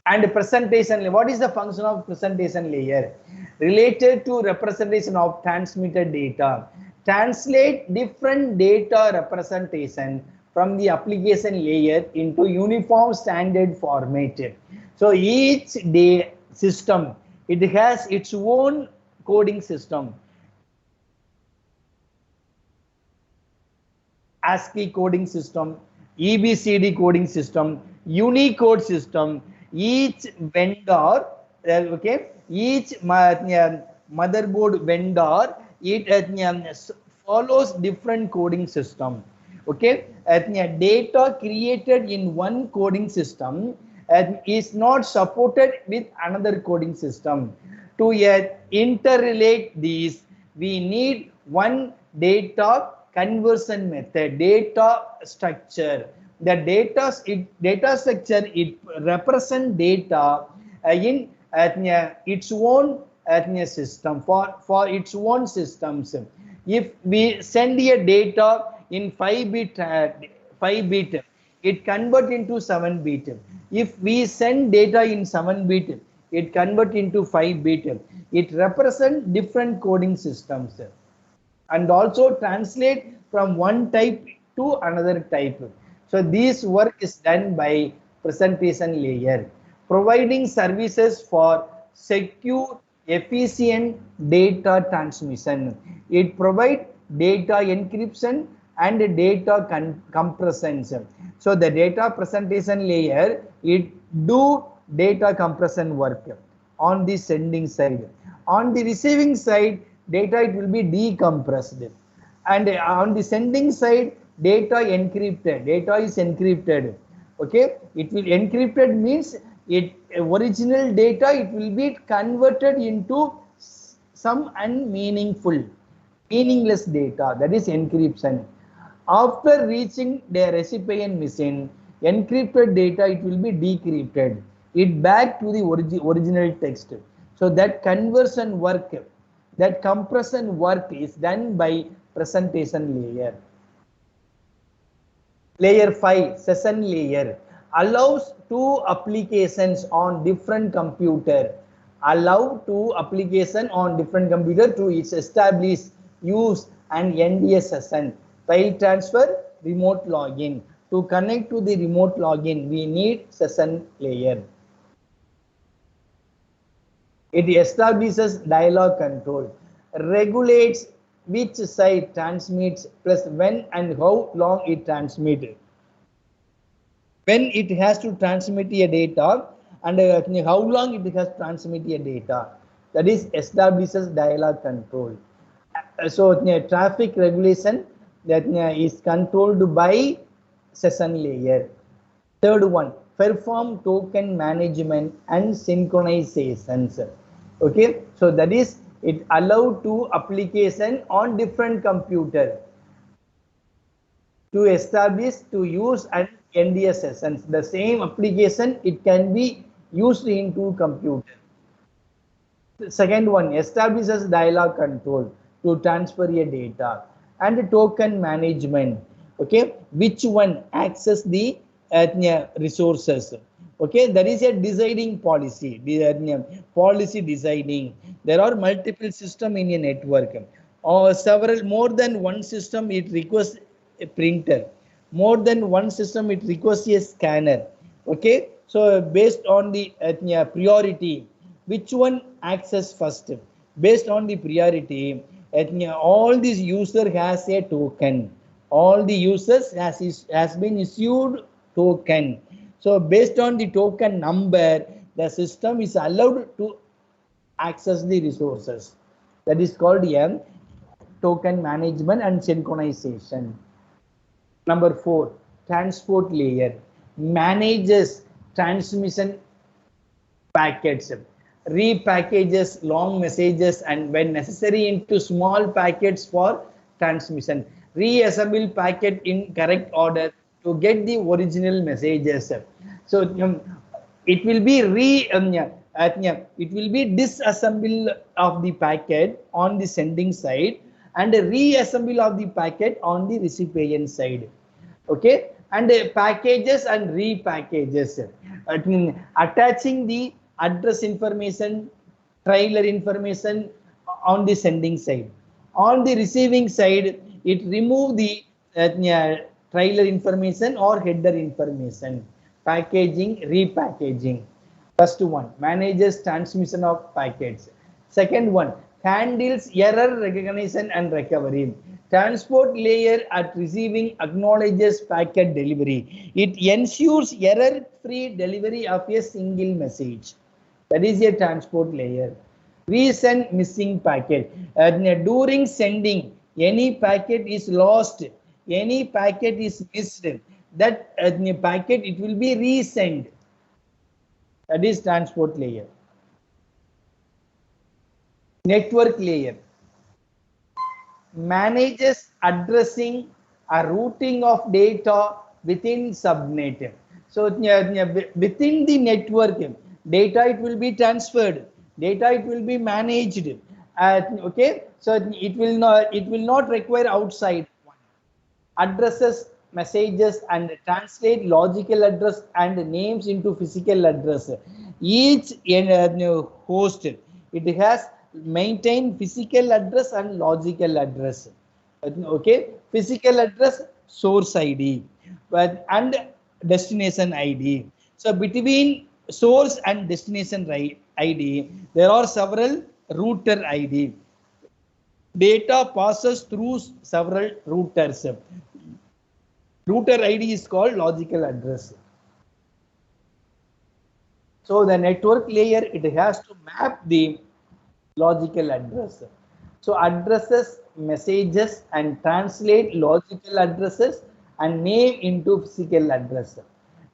And presentation, what is the function of presentation layer? Related to representation of transmitted data. Translate different data representation from the application layer into uniform standard format. So each day system, it has its own coding system. ASCII coding system, EBCD coding system, Unicode system. Each vendor, okay, each motherboard vendor, it follows different coding system. Okay, data created in one coding system is not supported with another coding system. To interrelate these, we need one data conversion method, data structure. The data structure, it represent data in its own system, for its own systems. If we send a data in 5-bit, it convert into 7-bit. If we send data in 7-bit, it convert into 5-bit. It represent different coding systems, and also translate from one type to another type. So this work is done by presentation layer, providing services for secure, efficient data transmission. It provides data encryption and data compression. So the data presentation layer, it do data compression work on the sending side. On the receiving side, data it will be decompressed, and on the sending side, data encrypted. Data is encrypted. Okay, it will encrypted means it original data, it will be converted into some unmeaningful, meaningless data. That is encryption. After reaching the recipient machine, encrypted data, it will be decrypted. It back to the original text. So that conversion work, that compression work is done by presentation layer. Layer 5, session layer, allows two applications on different computer. Allow two application on different computer to establish, use and end a session. File transfer, remote login. To connect to the remote login, we need session layer. It establishes dialog control, regulates which side transmits plus when and how long it transmits. When it has to transmit a data and how long it has transmit a data. That is establishes dialog control. So traffic regulation that is controlled by session layer. Third one, perform token management and synchronizations. Okay, so that is it allowed to application on different computer to establish, to use and end a sessions. The same application, it can be used in two computers. The second one, establishes dialog control to transfer a data, and token management. Okay, which one access the resources. Okay, there is a deciding policy, policy deciding. There are multiple system in a network, or several, more than one system, it requires a printer. More than one system, it requires a scanner. Okay, so based on the priority, which one access first? Based on the priority, all these user has a token. All the users has been issued token. So based on the token number, the system is allowed to access the resources. That is called token management and synchronization. Number 4, transport layer manages transmission packets, repackages long messages and when necessary into small packets for transmission, reassemble packet in correct order to get the original messages. So it will be it will be disassemble of the packet on the sending side and reassemble of the packet on the recipient side. Okay, and packages and repackages, attaching the address information, trailer information on the sending side. On the receiving side, it remove the trailer information or header information. Packaging, repackaging. First one, manages transmission of packets. Second one, handles error recognition and recovery. Transport layer at receiving acknowledges packet delivery. It ensures error-free delivery of a single message. That is a transport layer. Resend missing packet. During sending, any packet is lost, any packet is missed, that packet, it will be resent. That is transport layer. Network layer manages addressing a routing of data within subnet. So within the network, data it will be transferred, data it will be managed. Okay, so it will not require outside one. Addresses messages and translate logical address and names into physical address. Each host, it has maintain physical address and logical address. Okay, physical address source ID and destination ID. So between source and destination ID, there are several router ID. Data passes through several routers. Router ID is called logical address. So the network layer, it has to map the logical address. So addresses messages and translate logical addresses and name into physical address.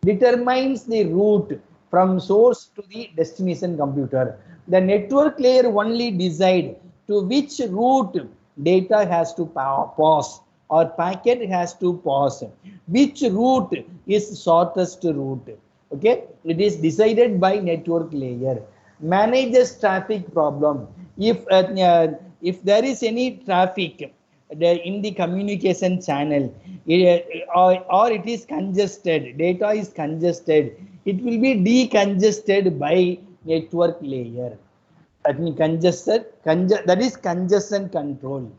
Determines the route from source to the destination computer. The network layer only decide to which route data has to pass or packet has to pass. Which route is shortest route? Okay, it is decided by network layer. Manages traffic problem. If there is any traffic in the communication channel, or it is congested, data is congested, it will be decongested by network layer. That means that is congestion control.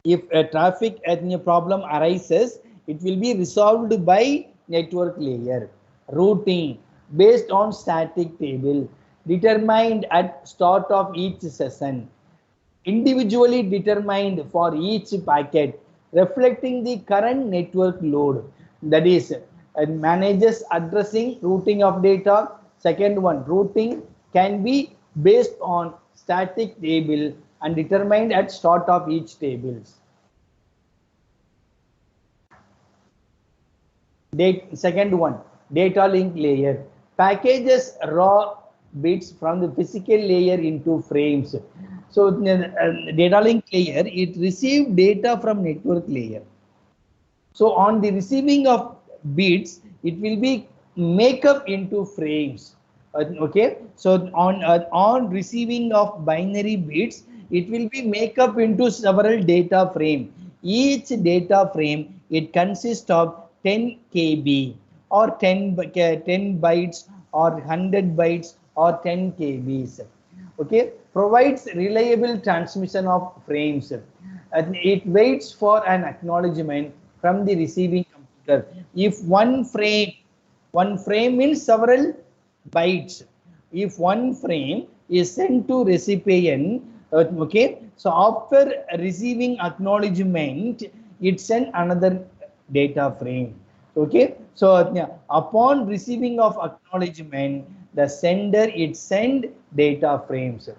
If a traffic problem arises, it will be resolved by network layer. Routing based on static table determined at start of each session, individually determined for each packet, reflecting the current network load. That is, manages addressing routing of data. Second one, routing can be based on static table and determined at start of each tables. Second one, data link layer packages raw bits from the physical layer into frames. So data link layer, it receives data from network layer. So on the receiving of bits, it will be make up into frames. Okay, so on receiving of binary bits, it will be make up into several data frame. Each data frame, it consists of 10 KB or 10 bytes or 100 bytes or 10 KBs. Okay, provides reliable transmission of frames. It waits for an acknowledgement from the receiving computer. If one frame means several bytes. If one frame is sent to recipient, okay, so after receiving acknowledgement, it send another data frame. Okay, so upon receiving of acknowledgement, the sender it send data frames.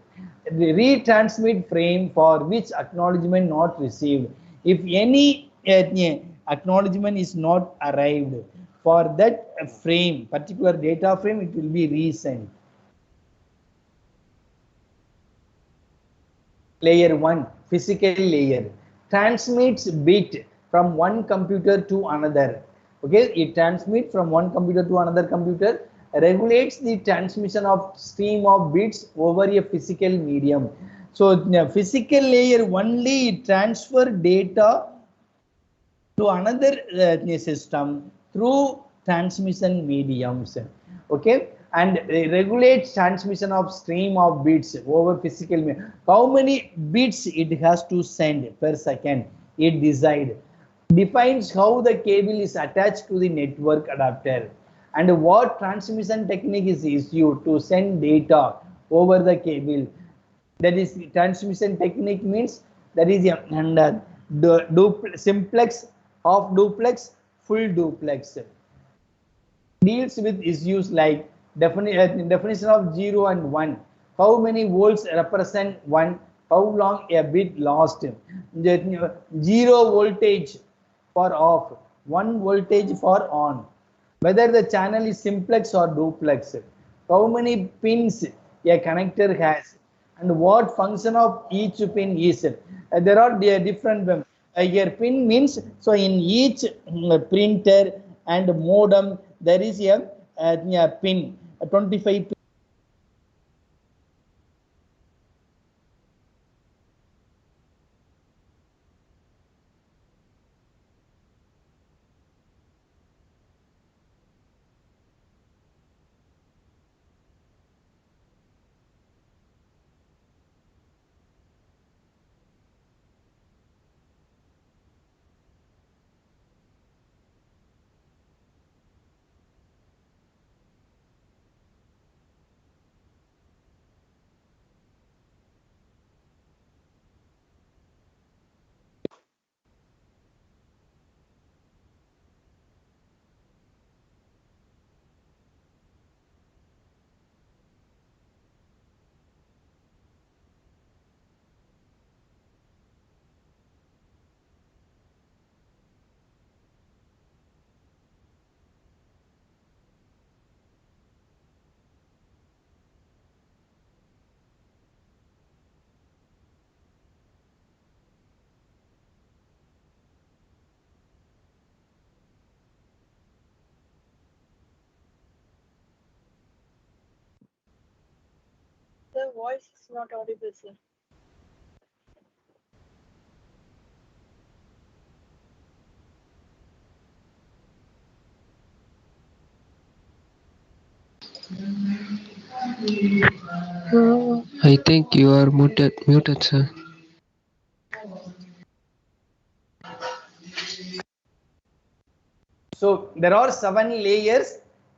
The retransmit frame for which acknowledgement not received. If any acknowledgement is not arrived for that frame, particular data frame, it will be resent. Layer 1, physical layer, transmits bit from one computer to another. Okay, it transmits from one computer to another computer, regulates the transmission of stream of bits over a physical medium. So physical layer only transfer data to another system through transmission mediums. Okay, and regulates transmission of stream of bits over physical medium. How many bits it has to send per second, it defines how the cable is attached to the network adapter and what transmission technique is used to send data over the cable. That is, transmission technique means that is the simplex, half duplex, full duplex. Deals with issues like definition of 0 and 1. How many volts represent 1? How long a bit lost? 0 voltage for off, 1 voltage for on. Whether the channel is simplex or duplex. How many pins a connector has and what function of each pin is. There are different here pin means, so in each printer and modem there is a pin, 25 pin. voice is not audible, sir. I think you are muted, sir. So there are 7 layers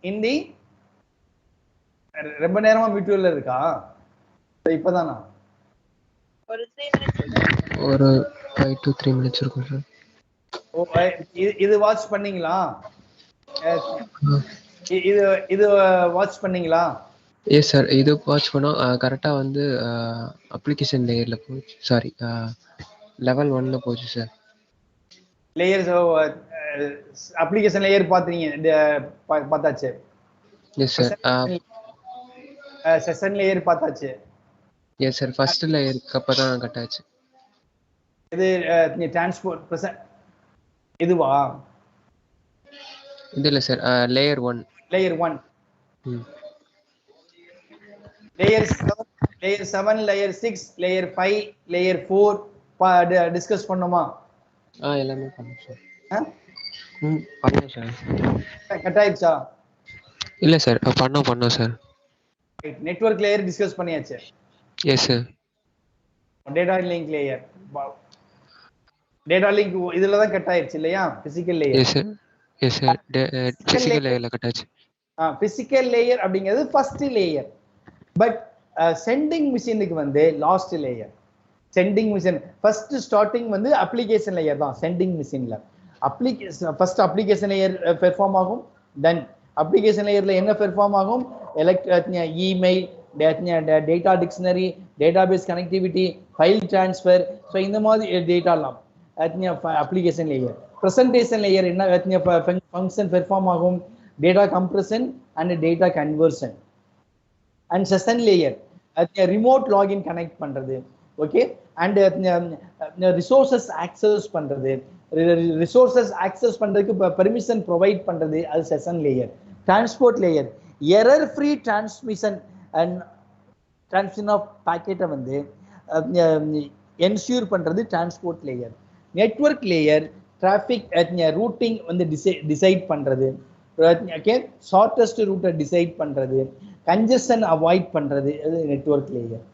in the ரொம்ப நேரமா மியூட்ல இருக்கா இப்பதானா ஒரு 3 minutes. ஒரு 5 to 3 minutes இருக்கும் sir. இது watch பண்ணீங்களா? இது இது வாட்ச் பண்ணீங்களா? எஸ் சார், இது வாட்ச் பண்ணோம். கரெக்டாக வந்து அப்ளிகேஷன் லேயரில் போச்சு. சாரி, லெவல் 1ல போச்சு சார். லேயர்ஸ் அப்ளிகேஷன் லேயர் பாத்தீங்க பார்த்தாச்சு. Yes sir. செஷன் லேயர் பார்த்தாச்சு. எஸ் சார், ஃபர்ஸ்ட் லேயருக்கு அப்போ தான் கட் ஆச்சு. இது டிரான்ஸ்போர்ட் இதுவா? இது இல்லை sir, layer 1. Layer 1. Layer 7, layer 6, layer 5, layer 4 discuss பண்ணோமா? எல்லாமே பண்ணோம் சார். பண்ணோம் சார். கட் ஆயிடுச்சா? இல்லை சார், பண்ணோம் சார். நெட்வொர்க் லேயர் டிஸ்கஸ் பண்ணியாச்சு. Yes sir. Data link layer, data link இதுல தான் கட் ஆயிடுச்சு இல்லையா? Physical layer. Yes sir. Yes sir, physical லேயர்ல கட் ஆச்சு. பிசிக்கல் லேயர் அப்படிங்கிறது ஃபர்ஸ்ட் லேயர். பட் சென்டிங் மிஷினுக்கு வந்து last layer. Sending machine first starting வந்து அப்ளிகேஷன் லேயர் தான். சென்டிங் மிஷின்ல ஃபர்ஸ்ட் அப்ளிகேஷன் லேயர் பெர்ஃபார்ம் ஆகும். தென் அப்ளிகேஷன் லேயர்ல என்ன பெர்ஃபார்ம் ஆகும்? Email, data dictionary, database connectivity, file transfer, so இந்த மாதிரி டேட்டாலாம் அப்ளிகேஷன் லேயர். ப்ரெசன்டேஷன் லேயர் என்ன ஃபங்க்ஷன் பெர்ஃபார்ம் ஆகும்? Data compression and data conversion. And session layer remote login connect பண்றது. ஓகே. அண்ட் ரிசோர்சஸ் ஆக்சஸ் பண்றது. ரிசோர்சஸ் ஆக்சஸ் பண்றதுக்கு permission provide பண்றது, அது session layer. Transport layer error free transmission and transmission of பாக்கெட்டை வந்து ensure பண்றது transport layer. Network layer traffic routing வந்து decide பண்றது. ஓகே, ஷார்ட்டஸ்ட் ரூட்டை டிசைட் பண்றது, கன்ஜெஷன் அவாய்ட் பண்றது, அது network layer.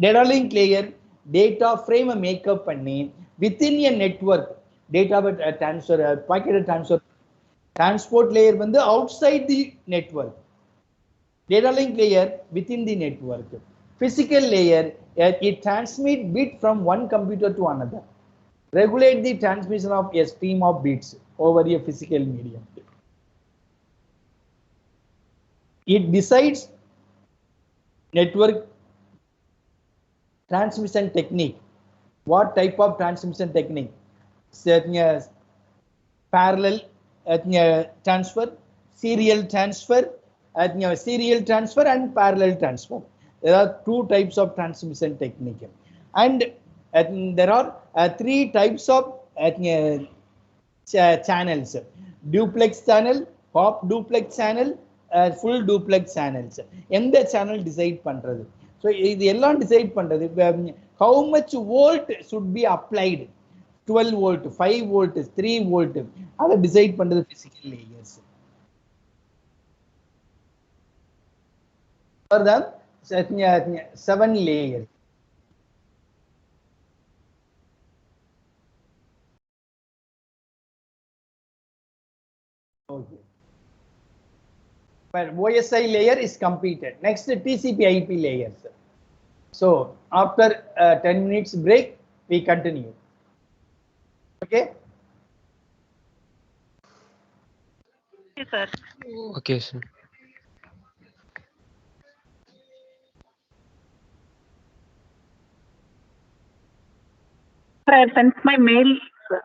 Data link layer data ஃப்ரேமை மேக்கப் பண்ணி வித்தின் எ நெட்வொர்க் டேட்டாவை டிரான்ஸ்ஃபர், பாக்கெட்டை டிரான்ஸ்ஃபர். டிரான்ஸ்போர்ட் லேயர் வந்து outside the network. Data link layer within the network. Physical layer it transmit bit from one computer to another, regulate the transmission of a stream of bits over a physical medium. It decides network transmission technique. What type of transmission technique? Parallel transfer, serial transfer, and parallel transfer. There are 2 types of transmission technique, and there are 3 types of channels: duplex channel, half duplex channel, full duplex channels. எந்த channel decide பண்றது? So இது எல்லாம் decide பண்றது how much volt should be applied, 12 volt, 5 volt, 3 volt, அதை decide பண்றது physical layers. Further 7 layers. Okay. But OSI layer is completed. Next, TCP/IP layers. So after 10 minutes break, we continue. Okay. Okay, sir. Okay, sir. Sir, I have sent my mail. Sir.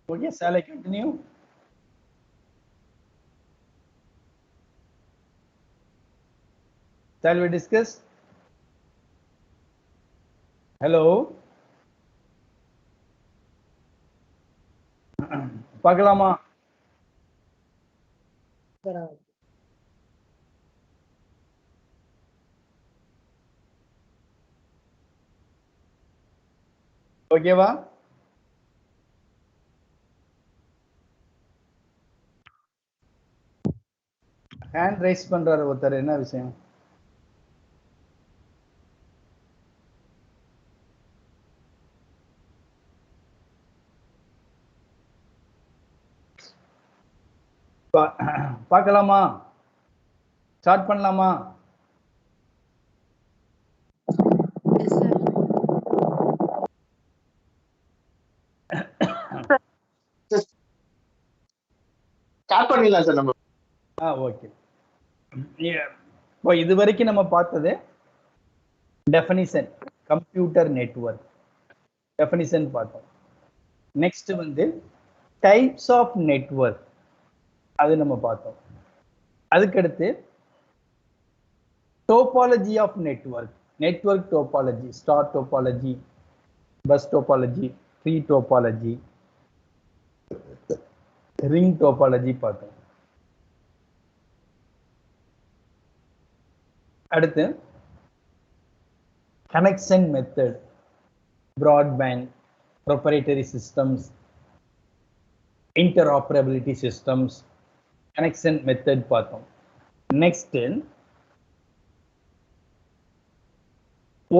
Okay, shall I continue? Shall we discuss? Hello. பார்க்கலாமா? ஓகேவா? Hand rice பண்றாரு ஒருத்தர், என்ன விஷயம்? பார்க்கலாமா? Start பண்ணலாமா? Start பண்ணிடலாம் sir நம்ம. ஓகே. இப்போ இது வரைக்கும் நம்ம பார்த்தது டெஃபினிஷன், கம்ப்யூட்டர் நெட்வொர்க் டெஃபினிஷன் பார்த்தோம். நெக்ஸ்ட் வந்து டைப்ஸ் ஆஃப் நெட்வொர்க், அது நம்ம பார்த்தோம். அதுக்கடுத்து topology of network, network topology, star topology, bus topology, tree topology, ring topology பார்த்தோம். அடுத்து connection method, broadband, proprietary systems, interoperability systems, connection method பார்த்தோம். Next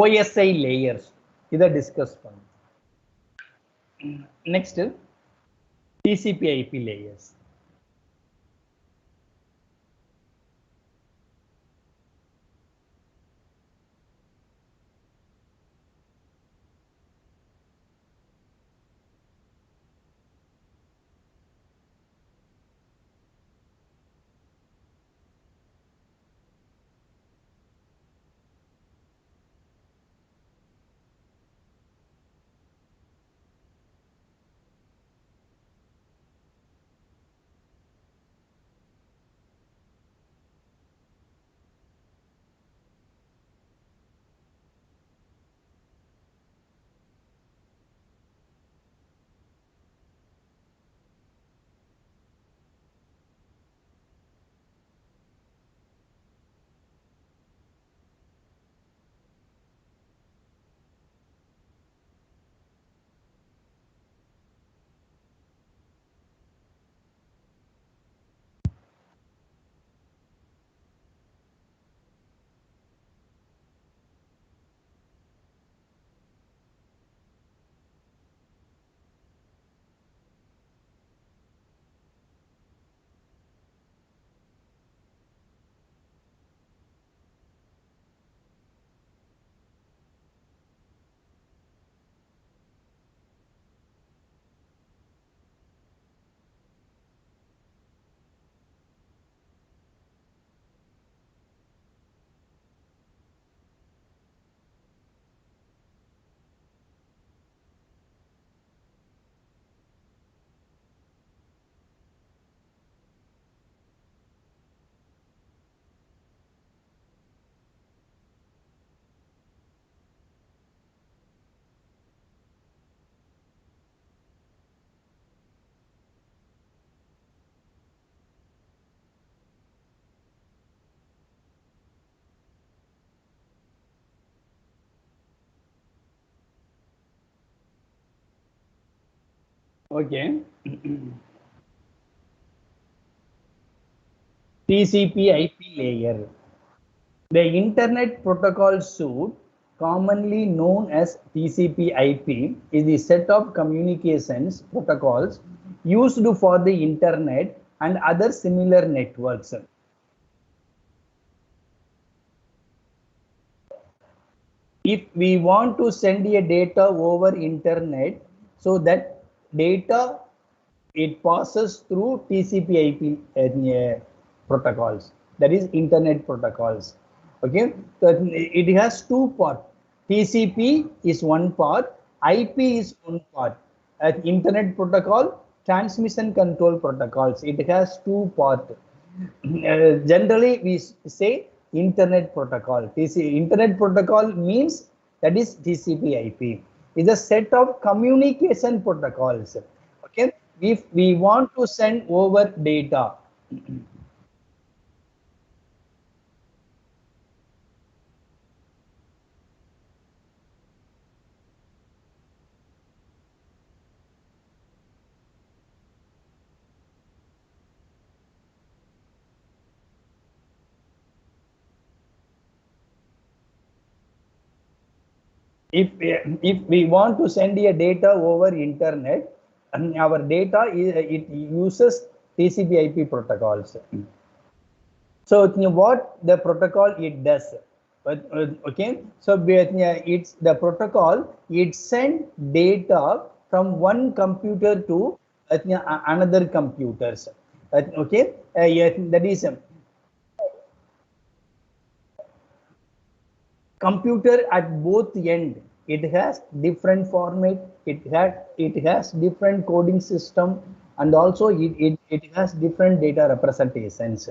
OSI layers, இதை டிஸ்கஸ் பண்ணோம். Next TCP/IP layers. Okay. TCP/IP layer. The Internet Protocol Suite, commonly known as TCP/IP, is the set of communications protocols used for the Internet and other similar networks. If we want to send a data over Internet, so that data, it passes through TCP/IP protocols, that is Internet protocols. Okay, so it has two parts. TCP is one part, IP is one part. Internet protocol transmission control protocols. It has two parts. Generally, we say Internet protocol. Internet protocol means that is TCP/IP. Is a set of communication protocols. Okay, if we want to send over data. If we want to send a data over internet, our data it uses TCP/IP protocols. So what the protocol it does, okay? So it's the protocol. It send data from one computer to another computers. Okay, that is computer at both end. It has different format. It has different coding system, and also it has different data representations.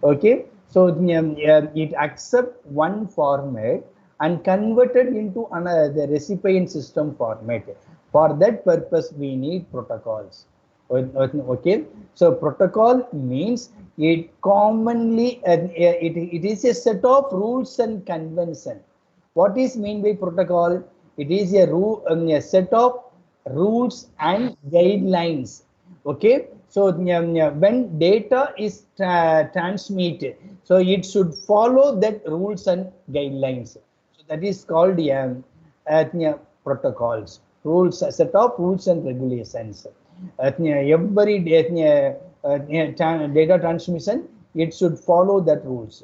Okay, so it accept one format and converted into another recipient system format. For that purpose, we need protocols. Okay, so protocol means it commonly it is a set of rules and convention. What is mean by protocol? It is a set of rules and guidelines. Okay, so when data is transmitted, so it should follow that rules and guidelines. So that is called protocols. Rules, a set of rules and regulations. Every data transmission, it should follow that rules.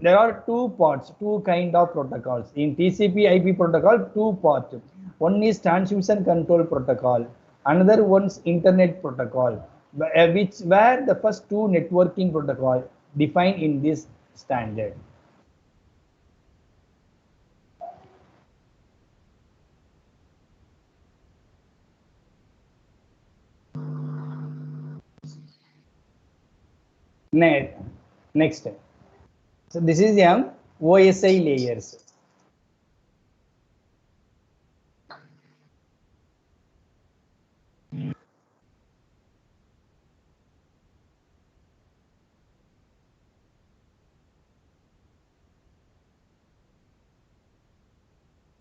There are two parts, two kind of protocols. In TCP/IP protocol, two parts. One is transmission control protocol. Another one's internet protocol, where the first two networking protocol defined in this standard. Next. So this is the OSI layers.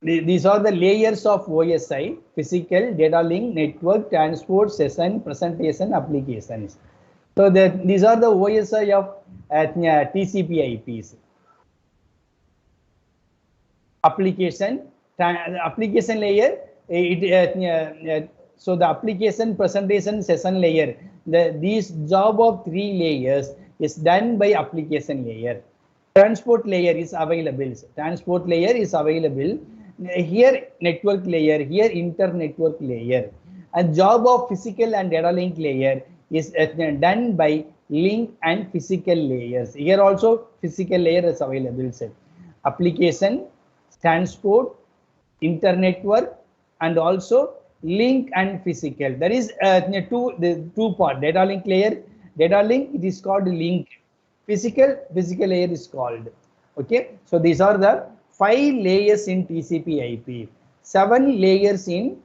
These are the layers of OSI: physical, data link, network, transport, session, presentation, applications. So these are the OSI of TCP/IPs. Application layer. So the application, presentation, session layer. These job of three layers is done by application layer. Transport layer is available. Transport layer is available. Here network layer, here inter-network layer. A job of physical and data link layer is done by link and physical layers. Here also physical layer is available. Application, transport, inter-network, and also link and physical. There is two part. Data link layer. Data link, it is called link. Physical layer is called. Okay, so these are the 5 layers in TCP/IP, 7 layers in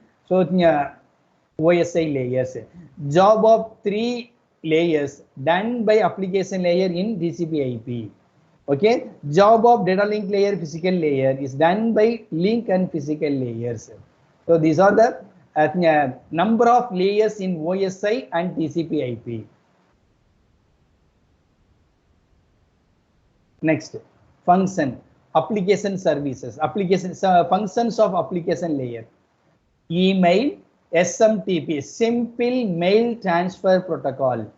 OSI layers. Job of 3 layers done by application layer in TCP/IP. Okay, job of data link layer, physical layer is done by link and physical layers. So these are the number of layers in OSI and TCP/IP. Next, function, application services, functions of application layer. Email, SMTP, simple mail transfer protocol.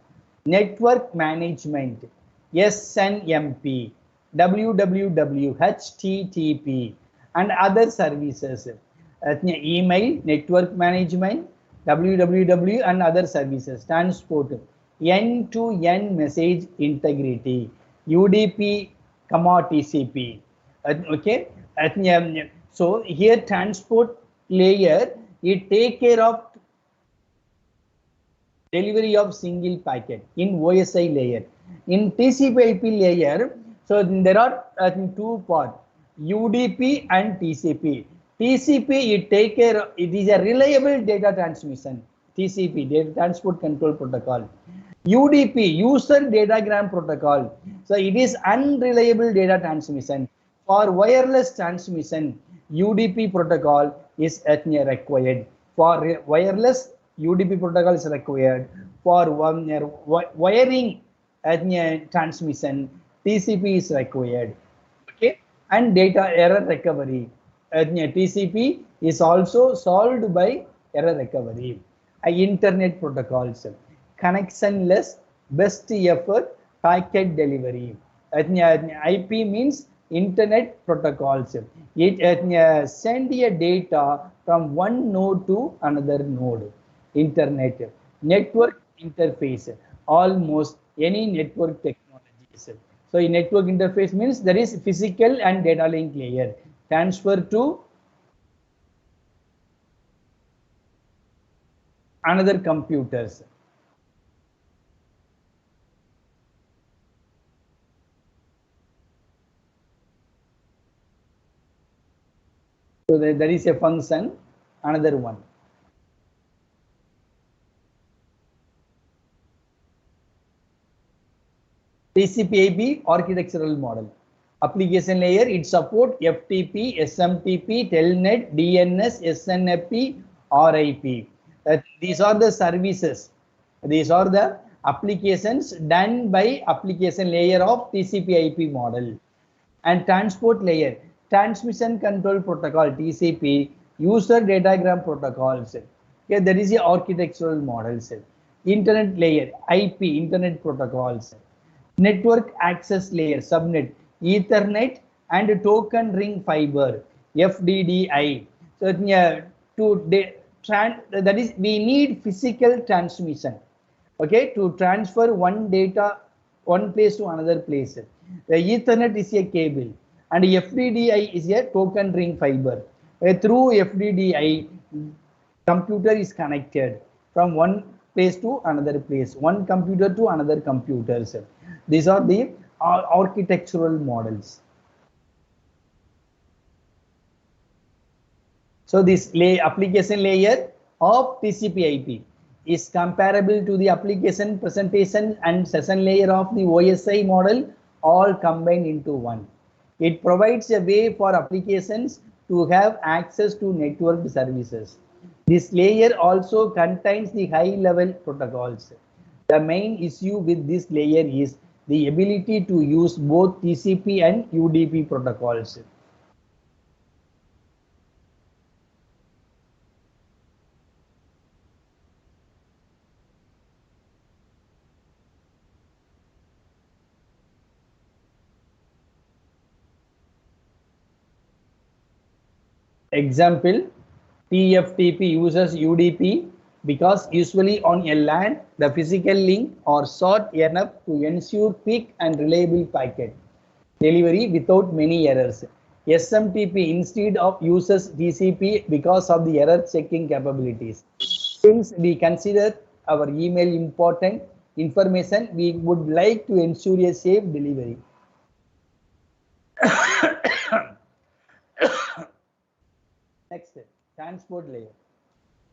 Network management, SNMP, WWW, HTTP, and other services. Email, network management, WWW, and other services. Transport, end-to-end message integrity, UDP, TCP. Okay, so here transport layer, it take care of delivery of single packet in OSI layer. In TCP/IP layer, so there are two parts, UDP and TCP. TCP, it is a reliable data transmission. TCP, data transport control protocol. UDP, user datagram protocol. So it is unreliable data transmission. For wireless transmission, UDP protocol is required. For wireless, UDP protocol is required. For wiring transmission, TCP is required. Okay, and data error recovery. TCP is also solved by error recovery. Internet protocols, connectionless, best effort, packet delivery. IP means internet protocols. It send a data from one node to another node. Internet, network interface, almost any network technologies. So a network interface means there is physical and data link layer, transfer to another computers. So there is a function, another one. TCP/IP architectural model. Application layer, it support FTP, SMTP, Telnet, DNS, SNFP, RIP. These are the services. These are the applications done by application layer of TCP/IP model. And transport layer, transmission control protocol, TCP, user datagram protocols. Okay, there is a architectural models. Internet layer, IP, internet protocols. Network access layer, subnet, Ethernet and token ring fiber, FDDI. So that is, we need physical transmission, okay, to transfer one data one place to another place. The Ethernet is a cable and FDDI is a token ring fiber. Through FDDI, computer is connected from one place to another place, one computer to another computer. These are the architectural models. So this application layer of TCP/IP is comparable to the application presentation and session layer of the OSI model, all combined into one. It provides a way for applications to have access to networked services. This layer also contains the high-level protocols. The main issue with this layer is the ability to use both TCP and UDP protocols. Example, TFTP uses UDP because usually on a LAN, the physical link are short enough to ensure quick and reliable packet delivery without many errors. SMTP instead of uses TCP because of the error checking capabilities. Since we consider our email important information, we would like to ensure a safe delivery. Next, transport layer.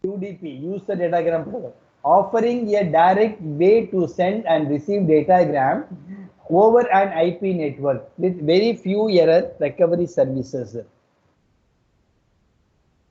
UDP, user datagram protocol, offering a direct way to send and receive datagram over an IP network with very few error recovery services.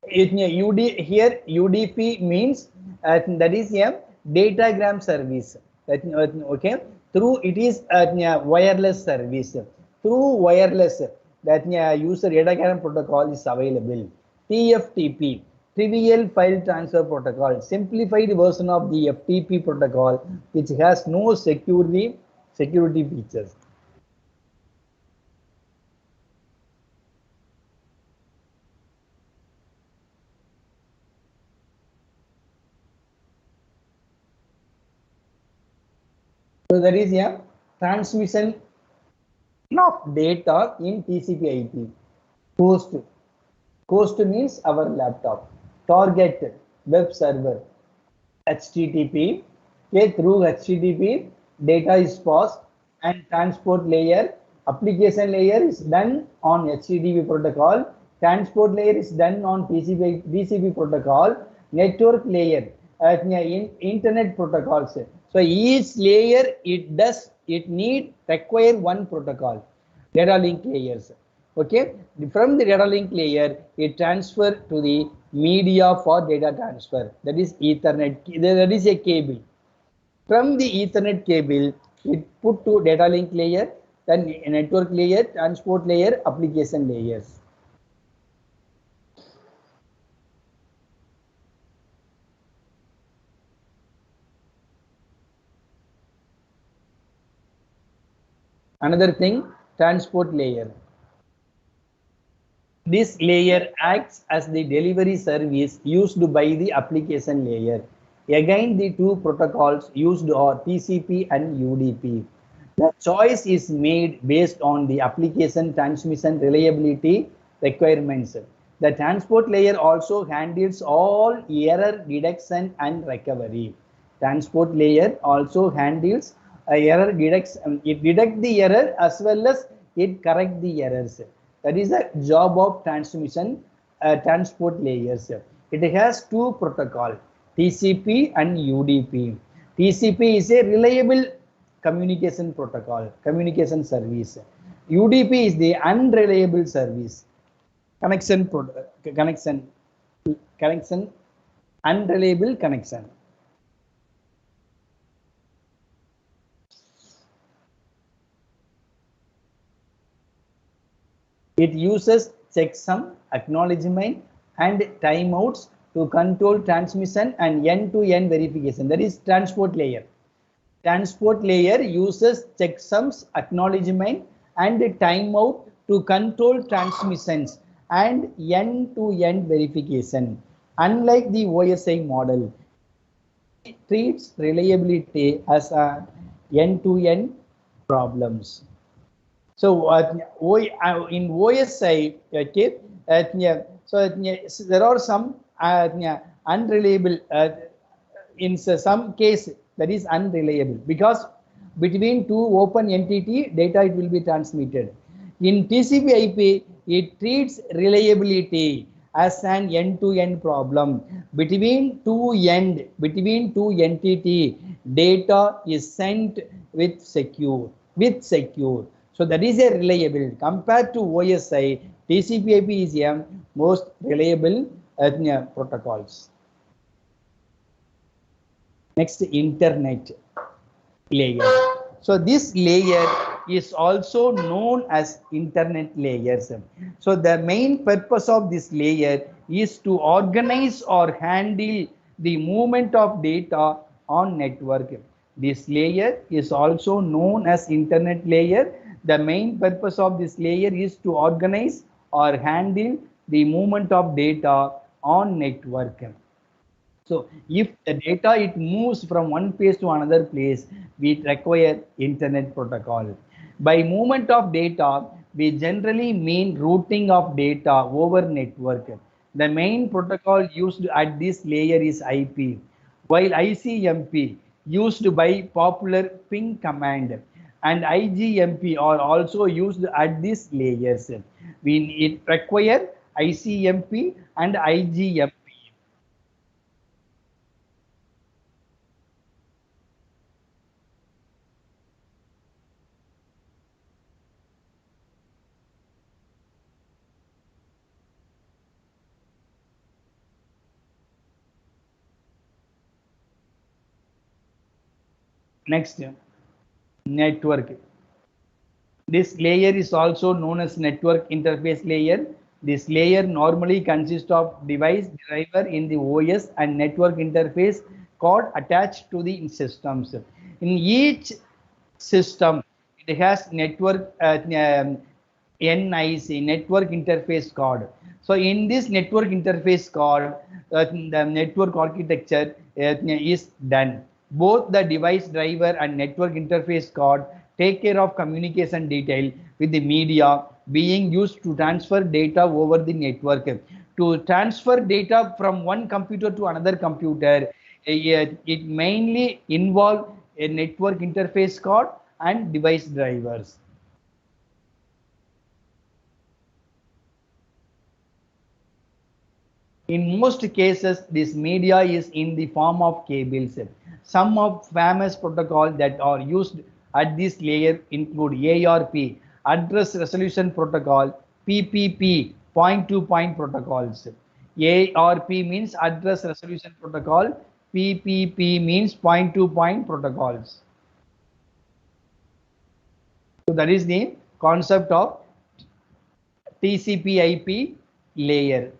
Here UDP means that is a datagram service. Okay, through it is a wireless service. Through wireless, that user datagram protocol is available. TFTP, trivial file transfer protocol, simplified version of the FTP protocol, which has no security features. So there is a transmission of data in TCP/IP. Host means our laptop. Target, web server, HTTP, Okay, through HTTP, data is passed, and transport layer, application layer is done on HTTP protocol, transport layer is done on TCP protocol, network layer, internet protocols. So each layer require one protocol, data link layers. Okay, from the data link layer, it transfer to the media for data transfer. That is Ethernet. That is a cable. From the Ethernet cable, it put to data link layer, then network layer, transport layer, application layers. Another thing, transport layer. This layer acts as the delivery service used by the application layer. Again, the two protocols used are TCP and UDP. The choice is made based on the application transmission reliability requirements. The transport layer also handles all error detection and recovery. Transport layer also handles error detection. It detects the error as well as it corrects the errors. That is the job of transmission transport layers. It has two protocols, TCP and UDP. TCP is a reliable communication protocol, communication service. UDP is the unreliable service, connection, unreliable connection. It uses checksum, acknowledgement, and timeouts to control transmission and end-to-end verification. That is transport layer. Transport layer uses checksums, acknowledgement, and timeout to control transmissions and end-to-end verification. Unlike the OSI model, it treats reliability as an end-to-end problems. So in OSI, okay, so there are some unreliable, in some case that is unreliable, because between two open entity data it will be transmitted. In TCP/IP, it treats reliability as an end-to-end problem. Between two entity, data is sent with secure. So that is a reliable. Compared to OSI, TCP/IP is a most reliable protocols. Next, internet layer. So this layer is also known as internet layers. So the main purpose of this layer is to organize or handle the movement of data on network. This layer is also known as internet layer. The main purpose of this layer is to organize or handle the movement of data on network. So if the data it moves from one place to another place, we require internet protocol. By movement of data, we generally mean routing of data over network. The main protocol used at this layer is IP, while ICMP used by popular ping command and IGMP are also used at these layers. We require ICMP and IGMP. Next, network. This layer is also known as network interface layer. This layer normally consists of device driver in the OS and network interface card attached to the systems. In each system, it has network NIC, network interface card. So in this network interface card, the network architecture is done. Both the device driver and network interface card take care of communication detail with the media being used to transfer data over the network. To transfer data from one computer to another computer, it mainly involve a network interface card and device drivers. In most cases, this media is in the form of cables. Some of famous protocols that are used at this layer include ARP, Address Resolution Protocol, PPP, point-to-point protocols. ARP means Address Resolution Protocol, PPP means point-to-point protocols. So that is the concept of TCP/IP layer.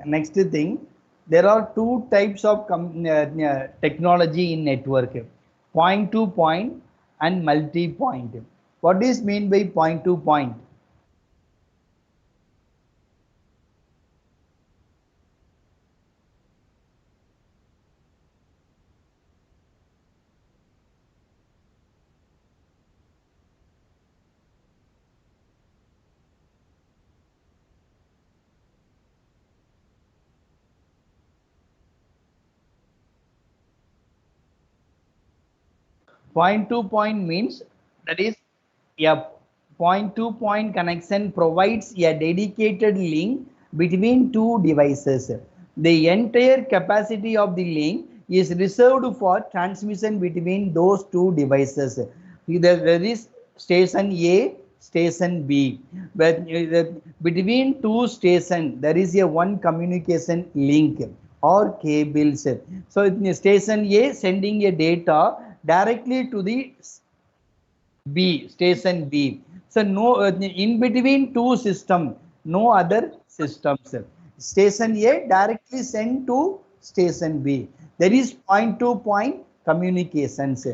Next thing, there are two types of technology in network: point to point and multi point. What is mean by point to point? Point to point means that is a point to point connection provides a dedicated link between two devices. The entire capacity of the link is reserved for transmission between those two devices. There is station A, station B, but between two stations there is a one communication link or cables. So station A sending a data directly to the B, station B. So no, in between two systems, no other systems. Station A directly sent to station B. There is point to point communications.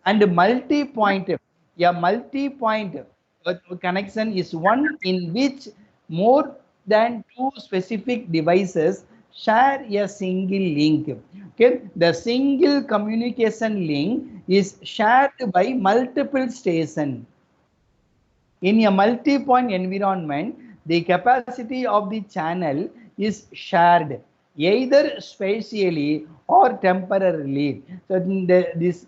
And multi-point, a multi-point connection is one in which more than two specific devices share a single link. Okay, the single communication link is shared by multiple stations. In a multi-point environment, the capacity of the channel is shared either spatially or temporarily. So this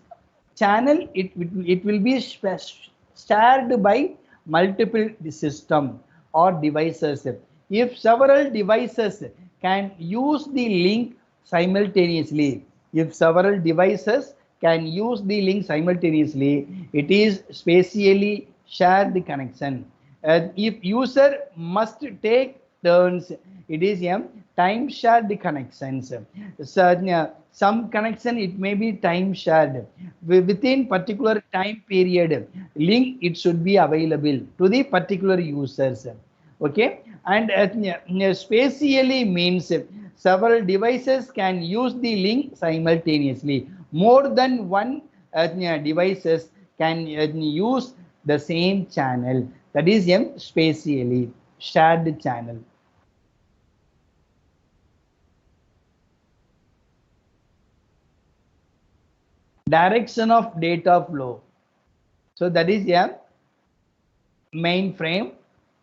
channel, it will be shared by multiple system or devices. if several devices can use the link simultaneously, if several devices can use the link simultaneously, it is spatially shared connection. If user must take turns, it is a time shared connections. So, some connection it may be time shared within particular time period. Link it should be available to the particular users. Okay, and spatially means several devices can use the link simultaneously. More than one devices can use the same channel. That is spatially shared channel. Direction of data flow. So that is a mainframe.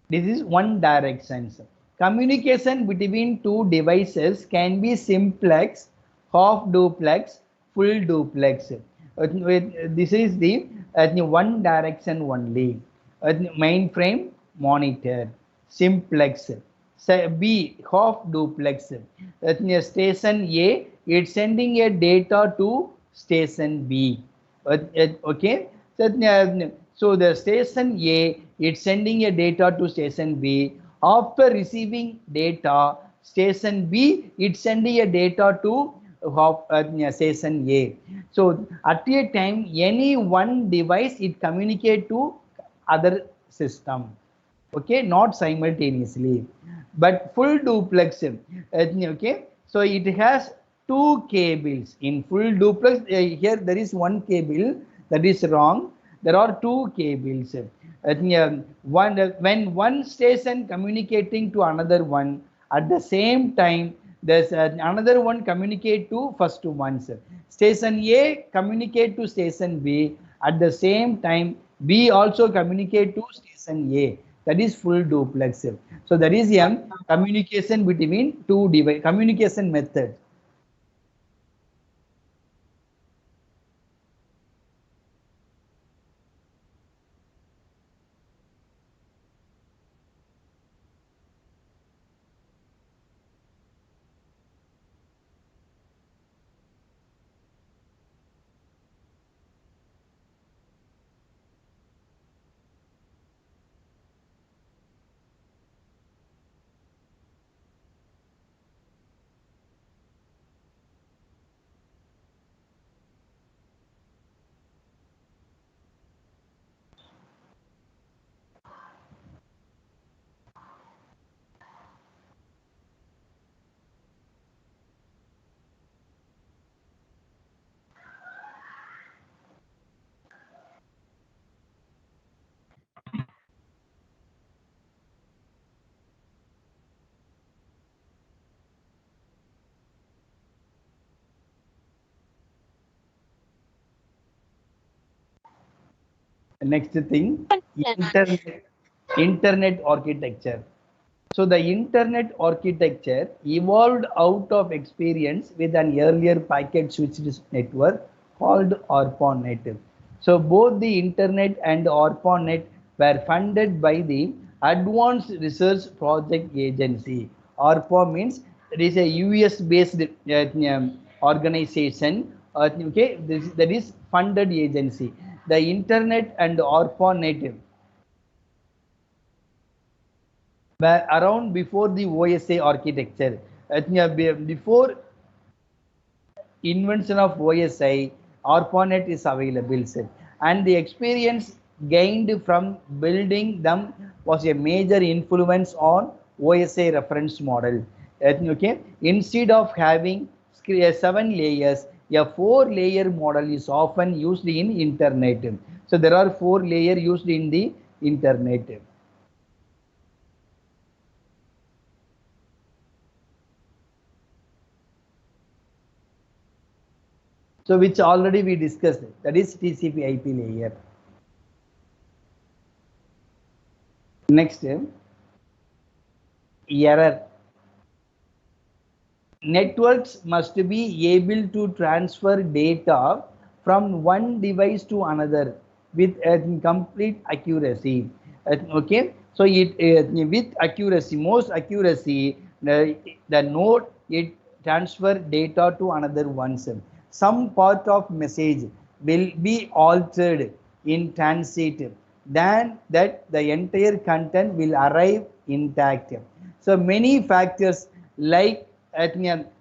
This is one direction. Communication between two devices can be simplex, half duplex, full duplex. This is the one direction only. Mainframe monitor, simplex. B, half duplex. Station A, it's sending a data to station B. Okay. So the station A, it's sending a data to station B. After receiving data, station B, it's sending a data to station A. So at a time, any one device it communicate to other system. Okay, not simultaneously, but full duplex. Okay, so it has two cables in full duplex. Here there is one cable, that is wrong. There are two cables. When one station communicating to another one, at the same time there's another one communicate to first one. Station A communicate to station B, at the same time B also communicate to station A. That is full duplex. So that is communication between two device, communication method. Next thing, internet architecture. So the internet architecture evolved out of experience with an earlier packet switched network called ARPANET. So both the internet and ARPANET were funded by the Advanced Research Project Agency. ARPA means it is a US based organization. Okay, that is funded agency. The internet and ARPANET were around before the OSI architecture. Before invention of OSI, ARPANET is available, and the experience gained from building them was a major influence on OSI reference model. Okay, instead of having 7 layers, a 4-layer model is often used in internet. So there are 4 layers used in the internet. So which already we discussed, that is TCP IP layer. Next, error. Networks must be able to transfer data from one device to another with complete accuracy. Okay, So it with accuracy, most accuracy, the node it transfer data to another ones. Some part of message will be altered in transit, then that the entire content will arrive intact. So many factors like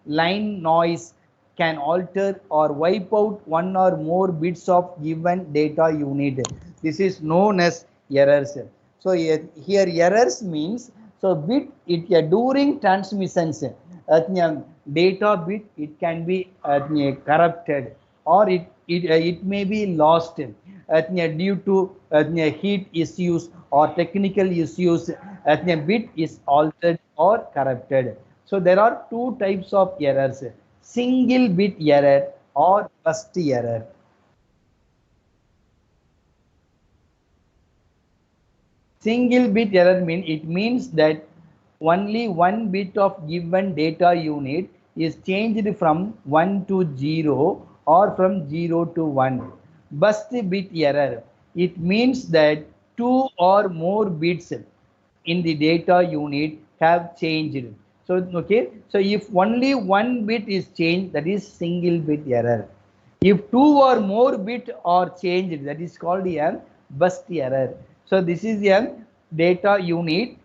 line noise can alter or wipe out one or more bits of given data unit. This is known as errors. So here errors means, so bit it during transmissions data bit it can be corrupted, or it may be lost due to heat issues or technical issues. Bit is altered or corrupted. So there are two types of errors: single bit error or burst error. Single bit error means that only one bit of given data unit is changed from 1 to 0 or from 0 to 1. Burst bit error, it means that two or more bits in the data unit have changed. So okay, so if only one bit is changed, that is single bit error. If two or more bit are changed, that is called a burst error. So this is a data unit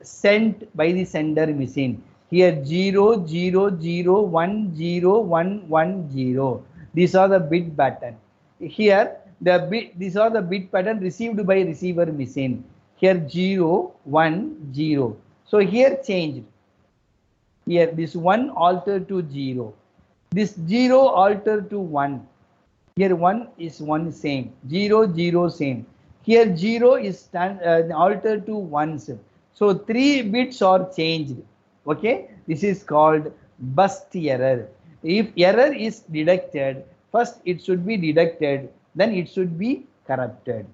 sent by the sender machine. Here 0, 0, 0, 1, 0, 1, 1, 0. These are the bit pattern. Here these are the bit pattern received by receiver machine. Here 0, 1, 0. So here changed. Here this 1 altered to 0. This 0 altered to 1. Here 1 is 1 same. 0, 0 same. Here 0 is altered to 1. So 3 bits are changed. Okay. This is called burst error. If error is detected, first it should be detected, then it should be corrected.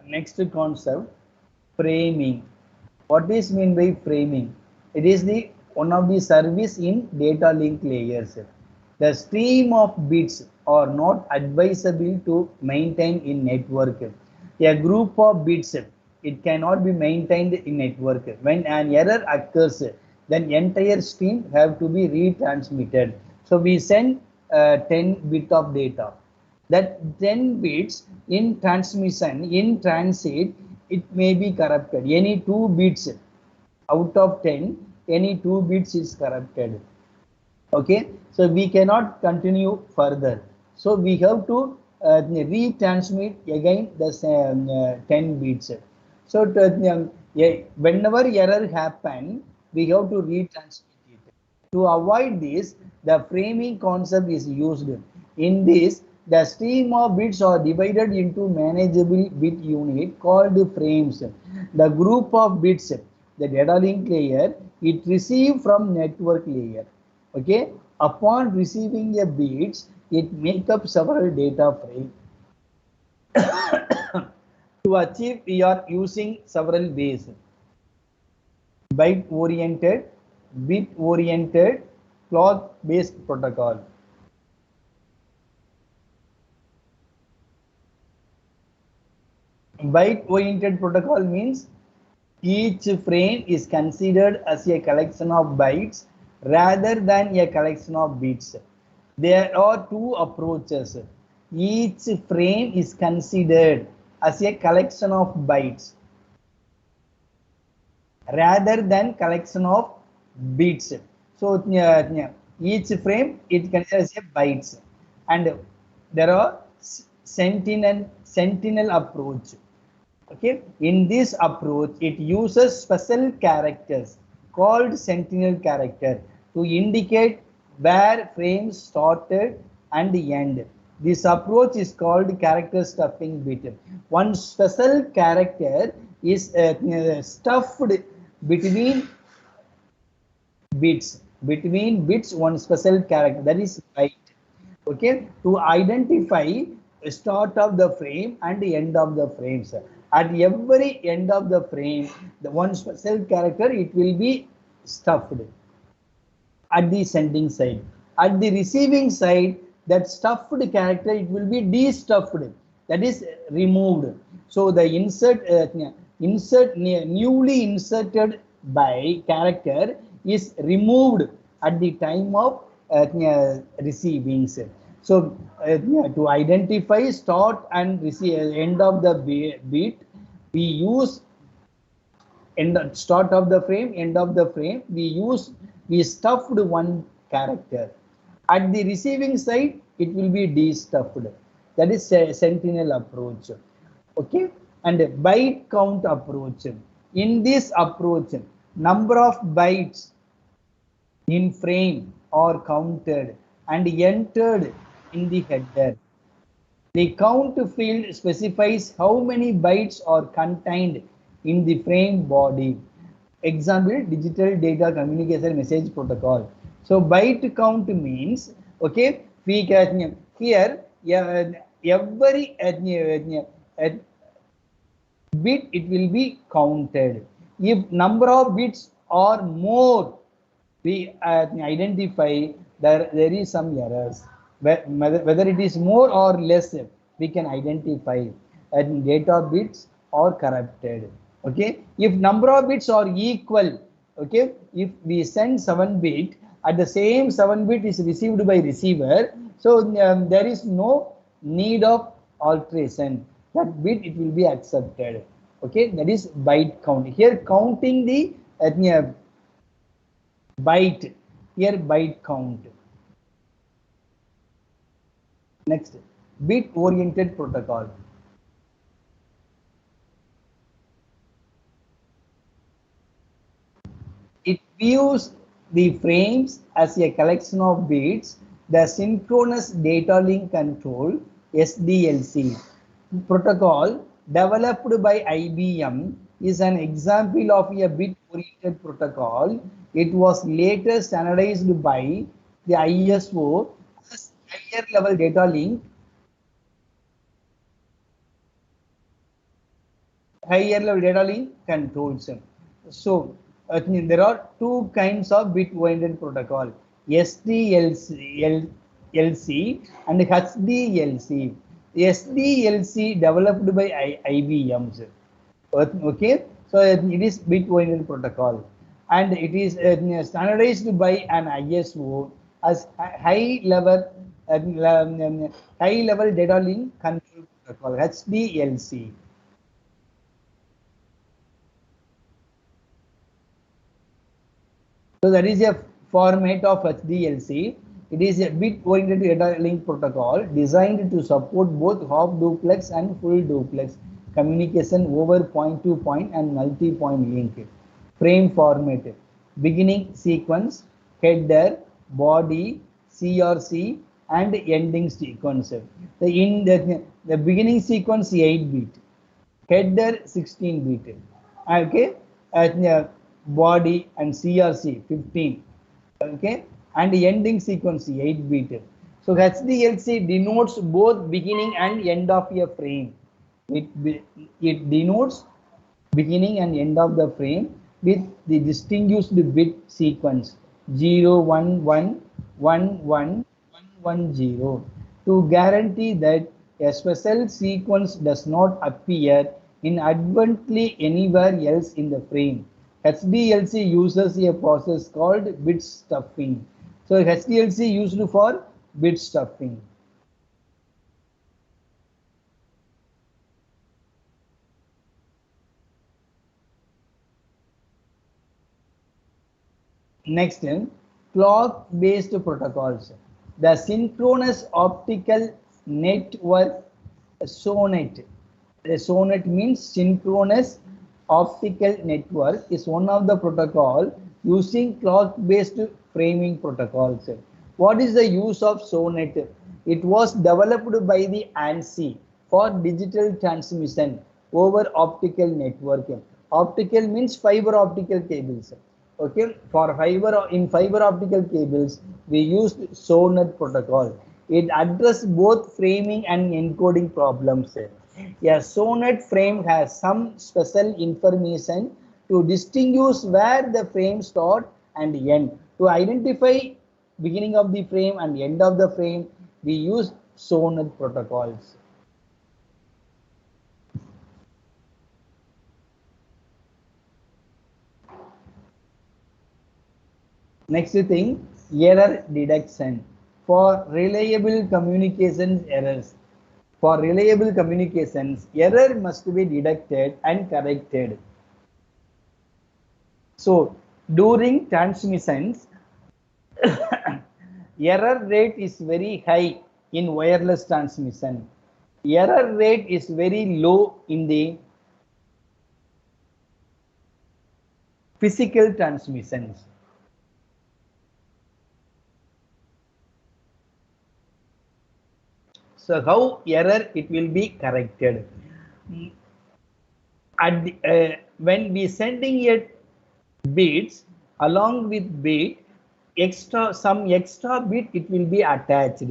Next concept, Framing. What is mean by framing? It is the one of the service in data link layers. The stream of bits are not advisable to maintain in network. A group of bits, it cannot be maintained in network. When an error occurs, then entire stream have to be retransmitted. So we send 10 bit of data. That 10 bits in transmission, in transit, it may be corrupted. Any 2 bits out of 10, any 2 bits is corrupted. Okay, so we cannot continue further. So we have to retransmit again the 10 bits. So whenever error happen, we have to retransmit it. To avoid this, the framing concept is used. In this, the stream of bits are divided into manageable bit unit called frames. The group of bits, the data link layer, it receives from network layer. Okay, upon receiving a bits, it make up several data frames. To achieve, we are using several ways: byte oriented, bit oriented, clock based protocol. Byte oriented protocol means each frame is considered as a collection of bytes rather than a collection of bits. There are two approaches. Each frame is considered as a collection of bytes rather than collection of bits. So each frame it considers a bytes, and there are sentinel approach. Okay, in this approach, it uses special characters called sentinel character to indicate where frames started and end. This approach is called character stuffing bit. One special character is stuffed between bits. Between bits, one special character, that is byte. Okay, to identify start of the frame and the end of the frames. At every end of the frame, the one special character, it will be stuffed at the sending side. At the receiving side, that stuffed character, it will be destuffed, that is removed. So the newly inserted by character is removed at the time of receiving. So to identify start and receive end of the bit, we use start of the frame, end of the frame, we stuffed one character. At the receiving side, it will be destuffed. That is a sentinel approach. Okay, and byte count approach. In this approach, number of bytes in frame are counted and entered in the header. The count field specifies how many bytes are contained in the frame body. Example, digital data communication message protocol. So byte count means, okay, we can here every bit it will be counted. If number of bits are more, we identify there is some errors. Whether it is more or less, we can identify data bits are corrupted. Okay, if number of bits are equal, okay, if we send 7 bit, at the same 7 bit is received by receiver, so there is no need of alteration. That bit it will be accepted. Okay, that is byte count. Here counting the byte, here byte count. Next, bit oriented protocol. It views the frames as a collection of bits. The synchronous data link control SDLC protocol developed by IBM is an example of a bit oriented protocol. It was later standardized by the ISO as higher level data link higher level data link controls. So there are two kinds of bit-oriented protocol: SDLC and HDLC. SDLC developed by IBM. Okay, so it is bit-oriented protocol, and it is standardized by an ISO as high level data link control protocol, HDLC. So that is a format of HDLC. It is a bit-oriented data link protocol designed to support both half duplex and full duplex communication over point-to-point and multi-point link. Frame format: beginning sequence, header, body, CRC, and ending sequence. The beginning sequence 8-bit, header 16-bit. Okay, body and CRC 15. Okay, and the ending sequence 8-bit. So HDLC denotes both beginning and end of a frame. It denotes beginning and end of the frame with the distinguished bit sequence 0, 1, 1, 1, 1, 1, 0 to guarantee that a special sequence does not appear inadvertently anywhere else in the frame. HDLC uses a process called bit stuffing. So HDLC used for bit stuffing. Next, clock-based protocols. The synchronous optical network SONET. The SONET means synchronous optical network is one of the protocol using clock-based framing protocols. What is the use of SONET? It was developed by the ANSI for digital transmission over optical network. Optical means fiber optical cables. Okay, for fiber optical cables, we used SONET protocol. It addressed both framing and encoding problems. A SONET frame has some special information to distinguish where the frame start and end. To identify beginning of the frame and end of the frame, we use SONET protocols. Next thing, error detection. For reliable communications errors. For reliable communications, error must be detected and corrected. So, during transmissions, error rate is very high in wireless transmission. Error rate is very low in the physical transmissions. So how error it will be corrected? At when we sending a bits, along with bit, some extra bit it will be attached.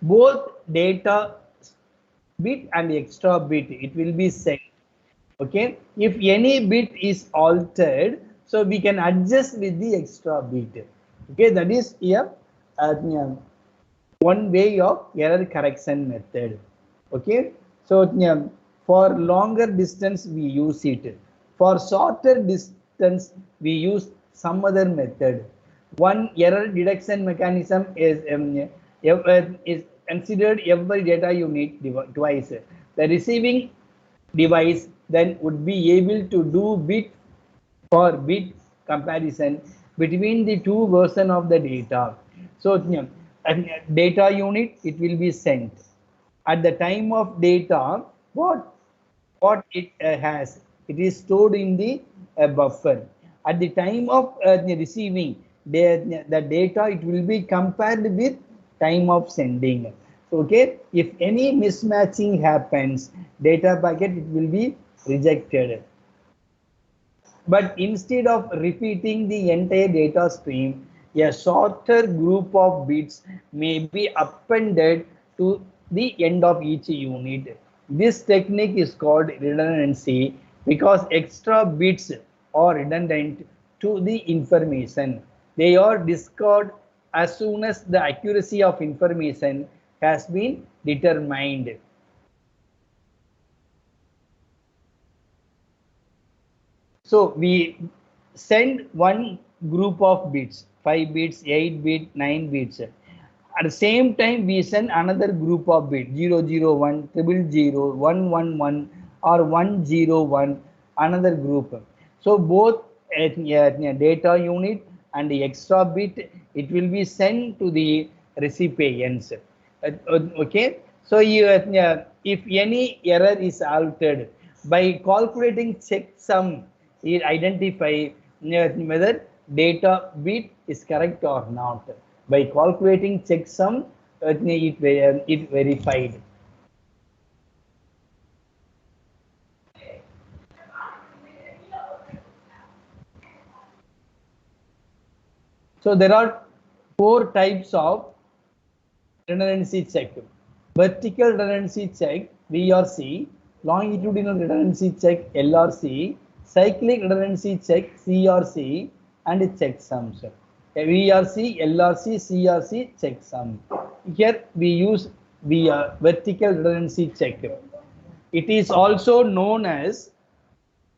Both data bit and extra bit it will be sent. Okay, if any bit is altered, so we can adjust with the extra bit. Okay, that is here one way of error correction method. Okay, so for longer distance we use it. For shorter distance we use some other method. One error detection mechanism is considered every data unit device. The receiving device then would be able to do bit for bit comparison between the two versions of the data. So data unit it will be sent at the time of data. What it has, it is stored in the buffer. At the time of the receiving the data, it will be compared with time of sending. Okay, if any mismatching happens, data packet it will be rejected. But instead of repeating the entire data stream, a shorter group of bits may be appended to the end of each unit. This technique is called redundancy. because extra bits are redundant to the information. They are discarded as soon as the accuracy of information has been determined. So we send one group of bits, 5 bits, 8 bits, 9 bits. At the same time, we send another group of bits, 001, 000, 111, or 101, another group. So both data unit and the extra bit, it will be sent to the recipients. Okay. So if any error is altered, by calculating checksum, it identify whether data bit is correct or not. By calculating checksum, it verified. So there are 4 types of redundancy check. Vertical redundancy check, VRC, longitudinal redundancy check, LRC, cyclic redundancy check, CRC, and checksums. VRC, LRC, CRC, checksum. Here we use vertical redundancy check. It is also known as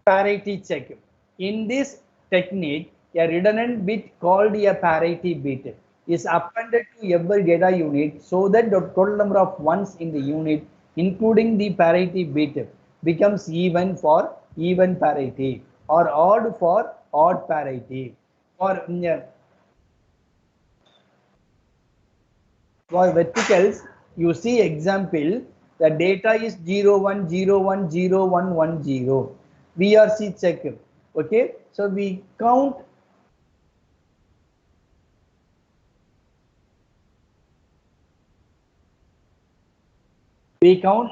parity check. In this technique, a redundant bit called a parity bit is appended to every data unit so that the total number of ones in the unit, including the parity bit, becomes even for even parity or odd for odd parity. For verticals, you see example, the data is 01010110. VRC check. Okay, so we count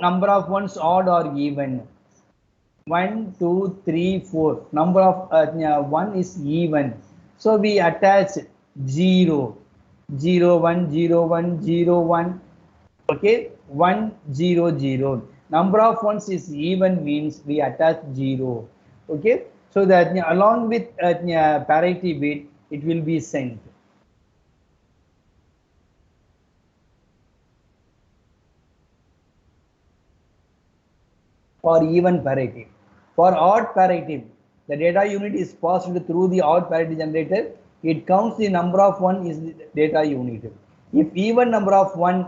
number of ones odd or even. 1, 2, 3, 4. Number of 1 is even. So we attach 0, 0, 1, 0, 1, 0, 1. Okay, 1, 0, 0. Number of ones is even means we attach 0. Okay, so that along with parity bit, it will be sent. For even parity. For odd parity, the data unit is passed through the odd parity generator. It counts the number of 1 is the data unit. If even number of 1,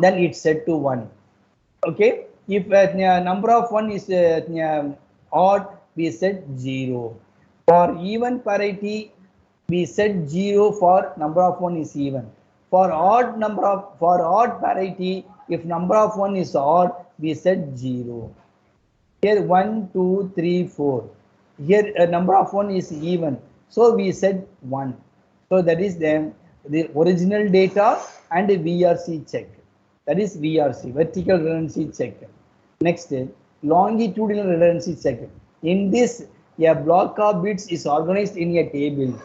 then it's set to 1. Okay. If number of 1 is odd, we set 0. For even parity, we set 0 for number of 1 is even. For odd parity, if number of 1 is odd, we set 0. Here 1, 2, 3, 4. Here number of 1 is even. So we set 1. So that is the original data and VRC check. That is VRC, vertical redundancy check. Next, longitudinal redundancy check. In this, a block of bits is organized in a table.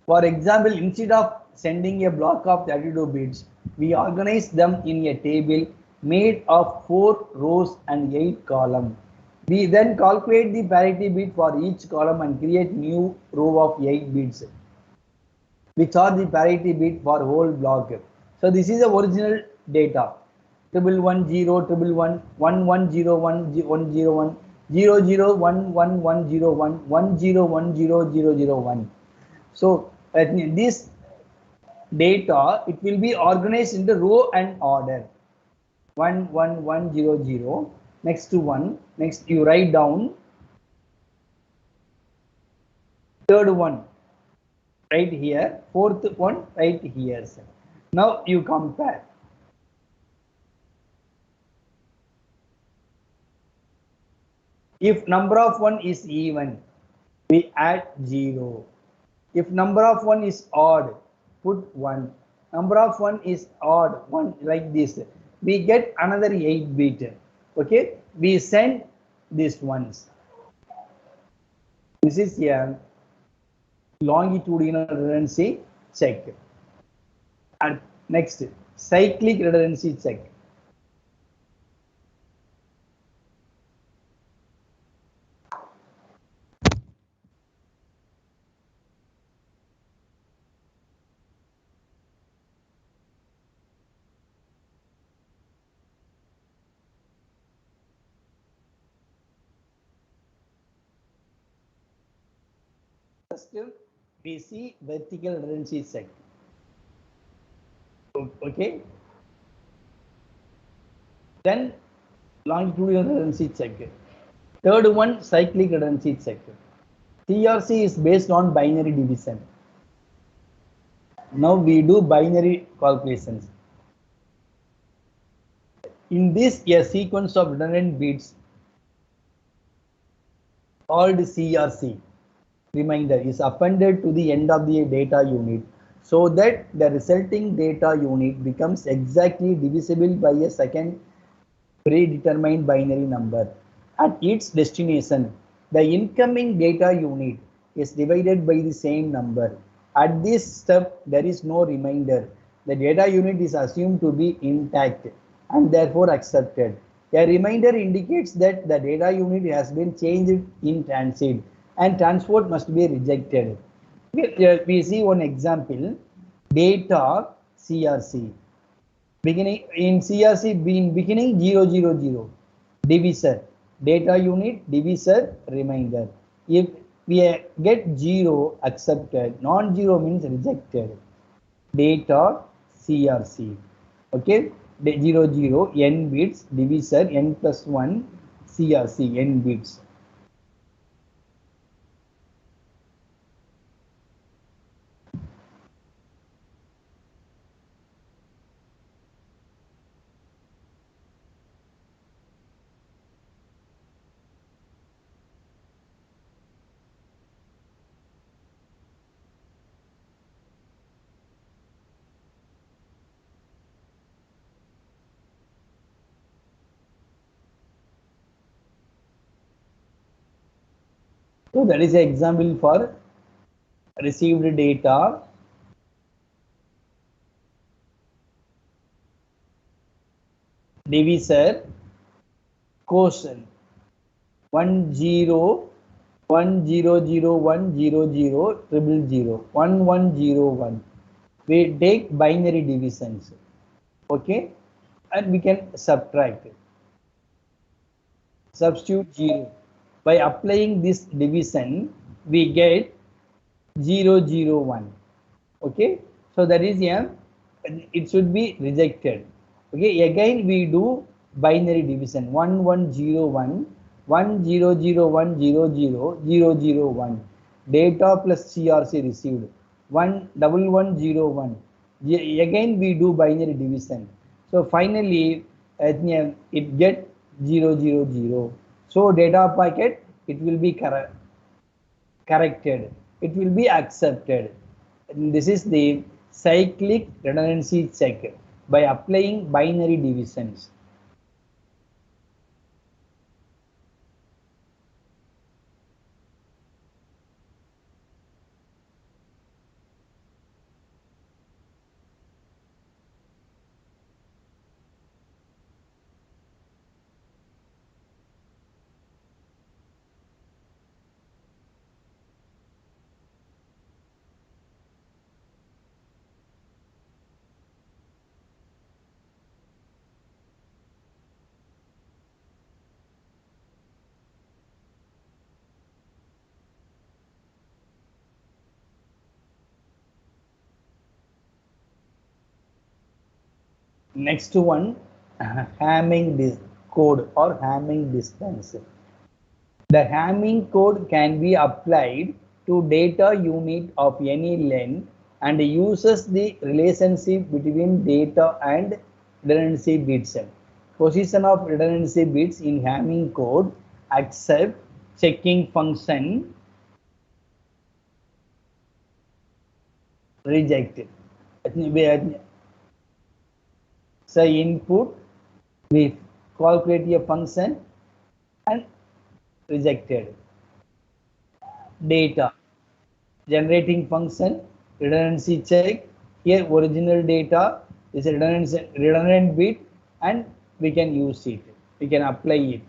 For example, instead of sending a block of 32 bits, we organize them in a table made of 4 rows and 8 columns. We then calculate the parity bit for each column and create new row of 8 bits, which are the parity bit for whole block. So this is the original data. 111011 1101 101 001101 1010001. So this data, it will be organized in the row and order. 11100. Next to 1. Next you write down. Third one right here. Fourth one right here. Now you compare. If number of 1 is even, we add 0. If number of 1 is odd, put 1. Number of 1 is odd, 1, like this. We get another 8 bit. Okay, we send these ones. This is a longitudinal redundancy check. And next, cyclic redundancy check. first we see vertical redundancy check. Okay, then longitudinal redundancy check. Third one, cyclic redundancy check. CRC is based on binary division. Now we do binary calculations. In this, a sequence of redundant bits called CRC reminder is appended to the end of the data unit so that the resulting data unit becomes exactly divisible by a second predetermined binary number. At its destination, the incoming data unit is divided by the same number. At this step, there is no remainder. The data unit is assumed to be intact and therefore accepted. A remainder indicates that the data unit has been changed in transit and transport must be rejected. We see one example, data CRC. Beginning in CRC, beginning 000, divisor, data unit, divisor, remainder. If we get 0 accepted, non-zero means rejected. Data CRC. Okay, 00 n bits, divisor n plus 1, CRC n bits. So that is an example for received data. Divisor, quotient 10 1 0 0 1 0 0 0 0 1 1 0 1. We take binary divisions, okay, and we can subtract. Substitute 0. By applying this division, we get 0 0 1. Okay, so that is it should be rejected. Okay, again we do binary division 1 1 0 1 1 0 0 1 0 0 0 0 1. Data plus CRC received 1 1 1 0 1. Again we do binary division. So finally it get 0 0 0. So data packet, it will be corrected, it will be accepted. And this is the cyclic redundancy check by applying binary divisions. Next one, Hamming code or Hamming distance. The Hamming code can be applied to data unit of any length and uses the relationship between data and redundancy bits. Position of redundancy bits in Hamming code accept checking function reject. So input, we calculate a function and rejected. Data, generating function, redundancy check. Here original data is a redundant bit and we can use it. We can apply it.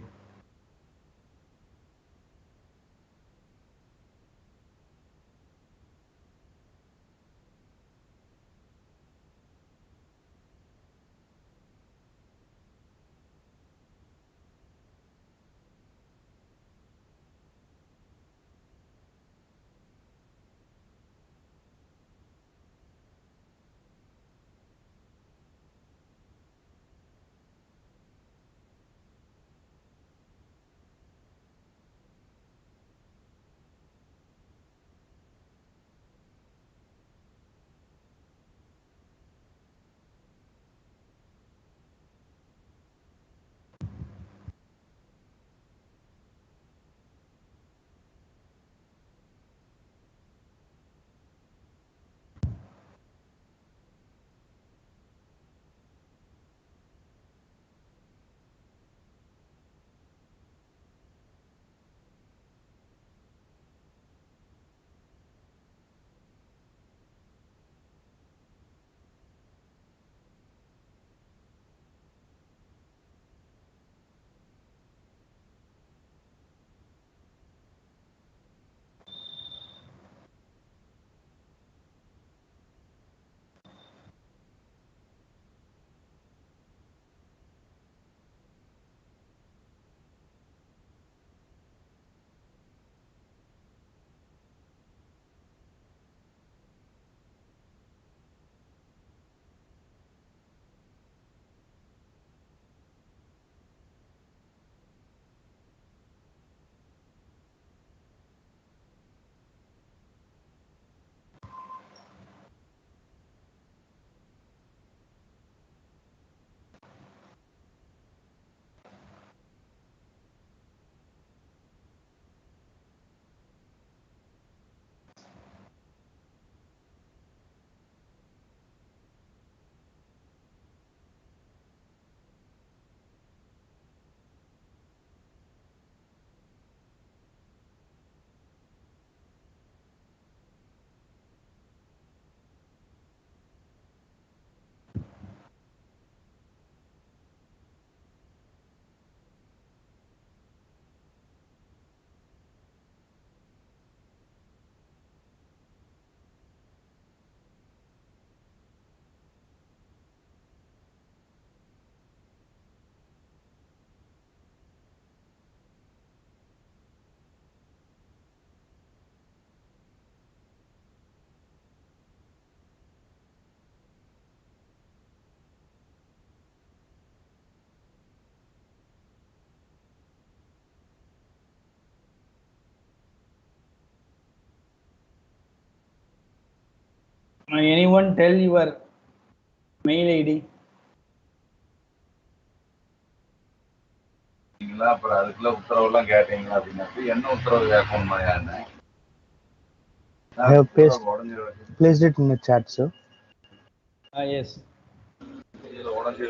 Anyone tell your mail ID? அப்புறம் அதுக்குள்ள உத்தரவுலாம் கேட்டீங்க அப்படின்னா என்ன உத்தரவு கேட்கணுமா யாருன்னு I have placed it in the chat, sir. Yes. இதுல உடஞ்சி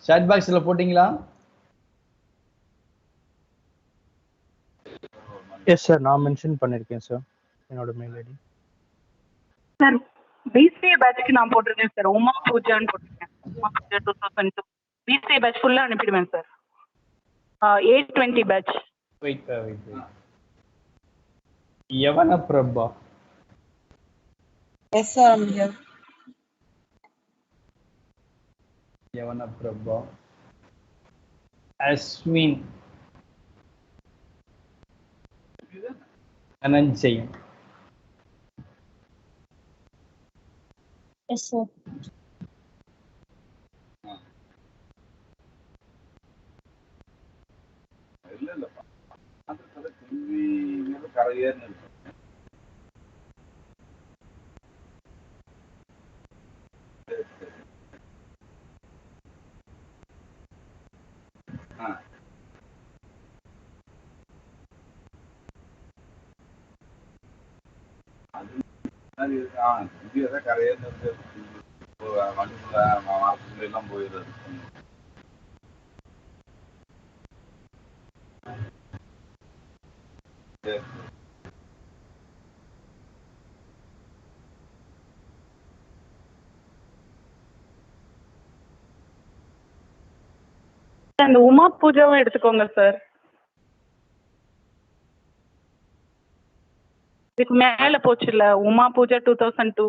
Chat box ல போட்டீங்களா? Yes, sir. நான் மென்ஷன் பண்ணிருக்கேன் சார் என்னோட மெயில் ஐடி. சார் பிசிஏ பேட்ச்க்கு நான் போட்டிருக்கேன் சார். உமா பூஜான்னு போட்டிருக்கேன். உமா பூஜா 2002 பிசிஏ பேட்ச் ஃபுல்லா அனுப்பிடுவேன் sir. A20 batch. Wait. Yavana Prabha. Yes, sir, I'm here. Yavana Prabha. Aswin. Ananjay. Yes, sir. இல்லப்பா அதுக்கு கேள்வி கரையேன்னு இருக்கு. இந்தியா கரையேன்னு இருக்கு. வண்டிக்குள்ள வாரத்துக்குள்ள எல்லாம் போயிடுறது. அந்த உமா பூஜாவும் எடுத்துக்கோங்க சார். இதுக்கு மேல போச்சுல்ல Uma Pooja 2002.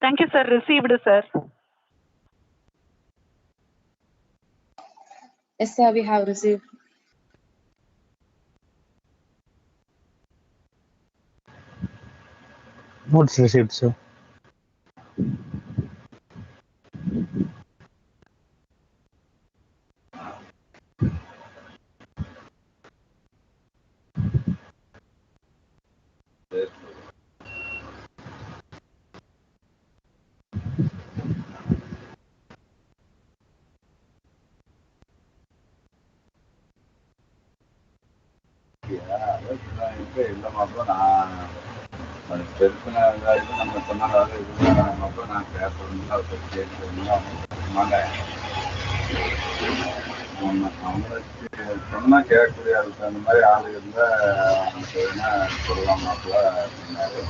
Thank you, sir. Received, sir. Yes, sir, we have received. Notes received, sir. இல்லை மாப்பிள்ள நான் பெருசுனா இது நம்ம சொன்னாங்க இது மாப்பிள்ள நான் பேசணும் அதை பற்றி கேட்கணும் அவங்க அவங்களுக்கு சொன்னா கேட்கக்கூடிய அதுக்கு தகுந்த மாதிரி ஆள் இருந்தா நமக்கு வேணா சொல்லலாம் மாப்பிள்ள அப்படின்னாரு.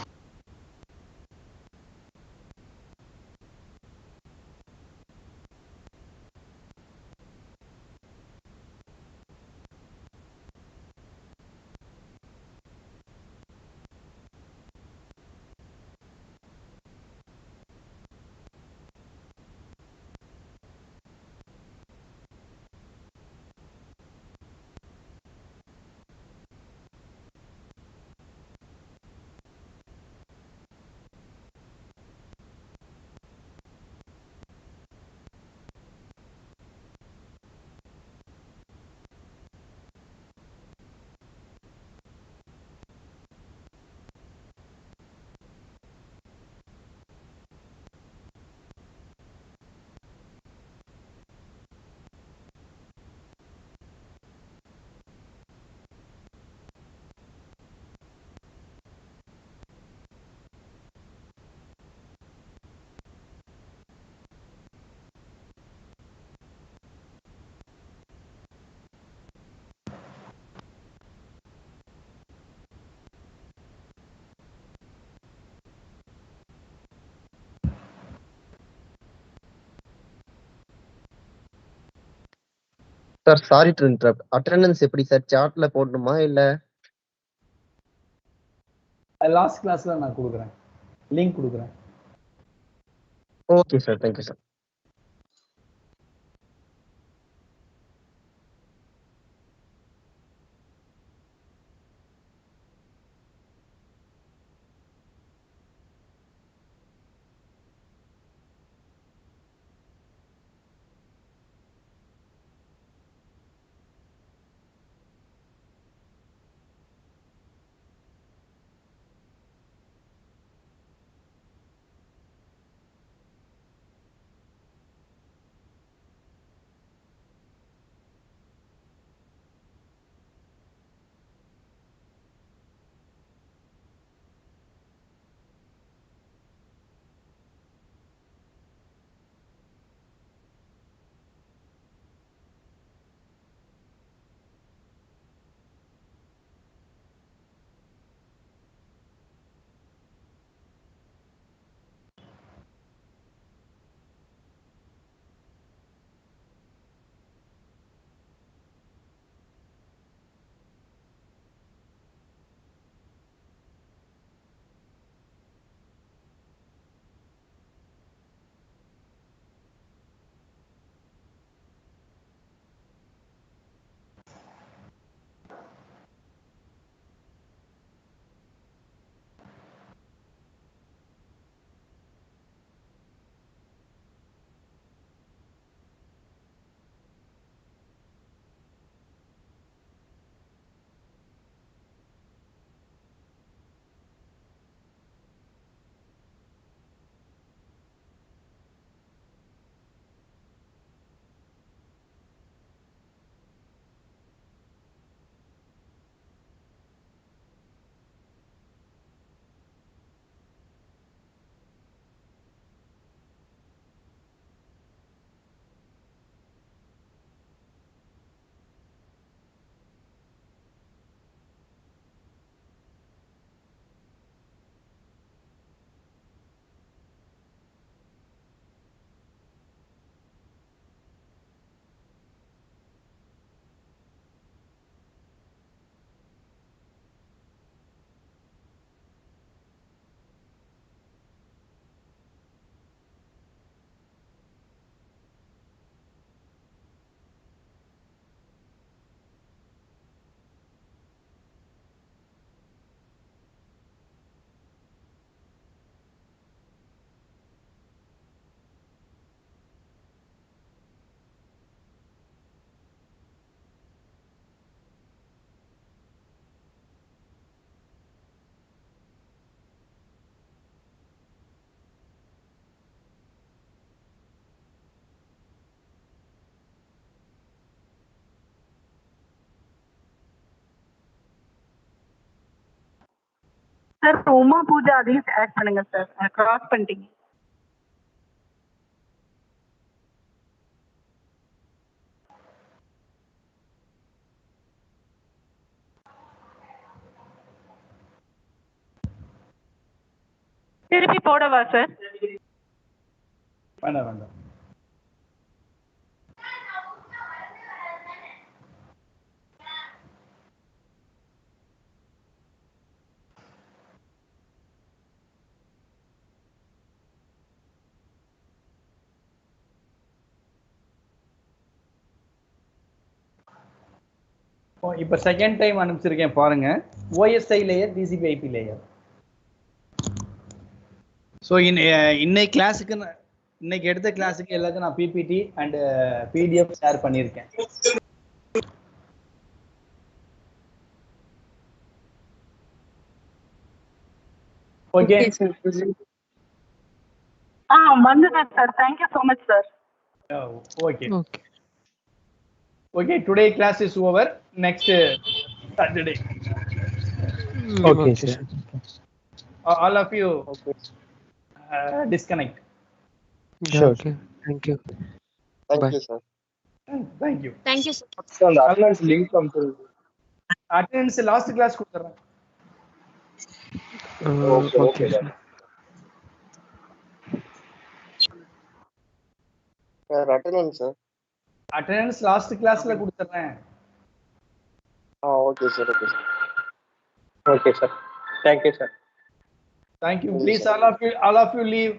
Sir sorry to interrupt. Attendance எப்படி சார் சார்ட்ல போடணுமா இல்ல? லாஸ்ட் கிளாஸ்ல நான் கொடுக்குறேன், லிங்க் கொடுக்குறேன். Okay sir, thank you sir. Sir Uma Pooja அதையும் ஆட் பண்ணுங்க சார், கிராஸ் பண்ணிட்டீங்க. திருப்பி போடவா சார்? வேண்டாம் வேண்டாம். இப்போ செகண்ட் டைம் அனுப்பிச்சிருக்கேன் பாருங்க. OSI layer, TCP IP layer. So இன்னைக்கு கிளாஸுக்கு இன்னைக்கு எடுத்த கிளாஸுக்கு எல்லாத்தையும் நான் PPT அண்ட் PDF ஷேர் பண்ணியிருக்கேன். ஓகே வந்தது sir. Thank you so much sir. Okay okay, today class is over. Next Saturday. Okay, sir. All of you disconnect. Sure. Okay. Thank you. Thank Bye. you, sir. Thank you. Thank you, sir. அந்த attendance link அனுப்பிடுங்க. Attendance last class கொடுத்துறேன். Okay, sir. Sir attendance sir. Attendance last கிளாஸ்ல கொடுத்துறேன். Okay sir. Okay sir. Okay sir. Thank you sir. Thank you. Please, all of you leave.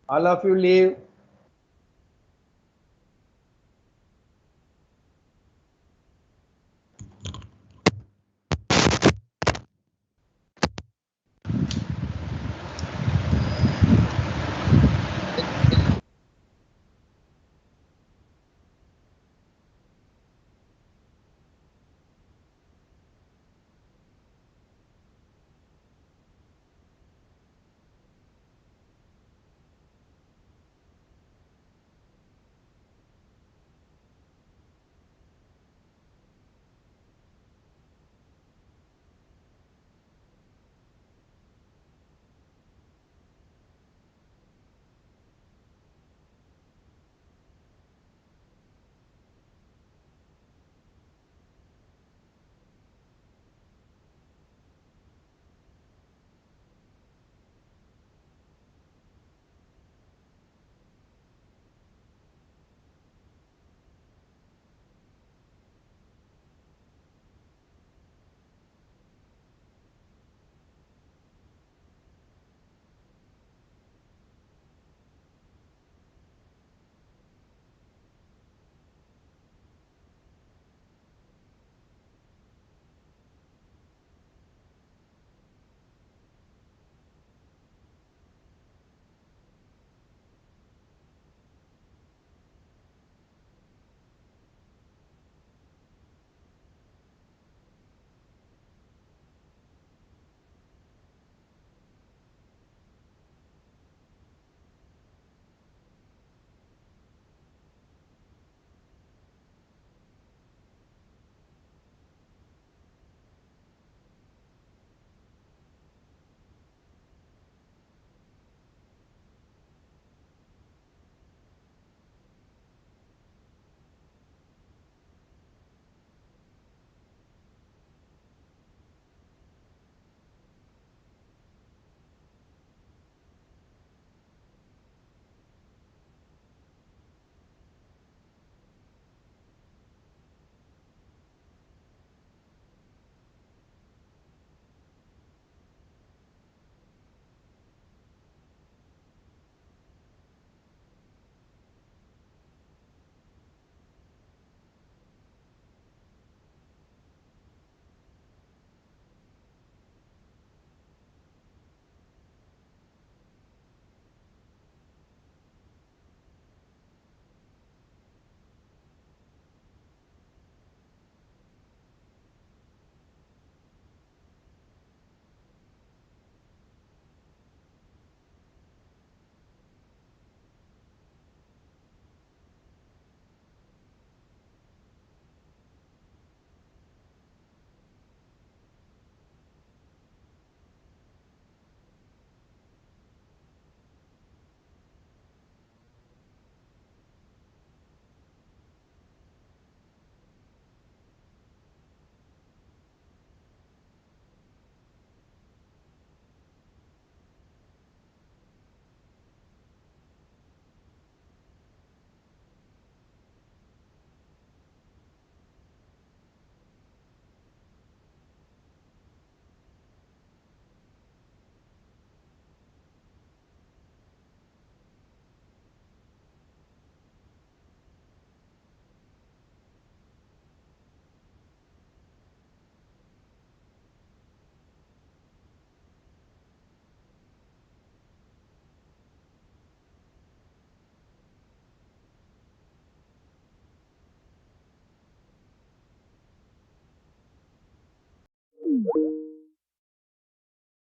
All of you leave. you.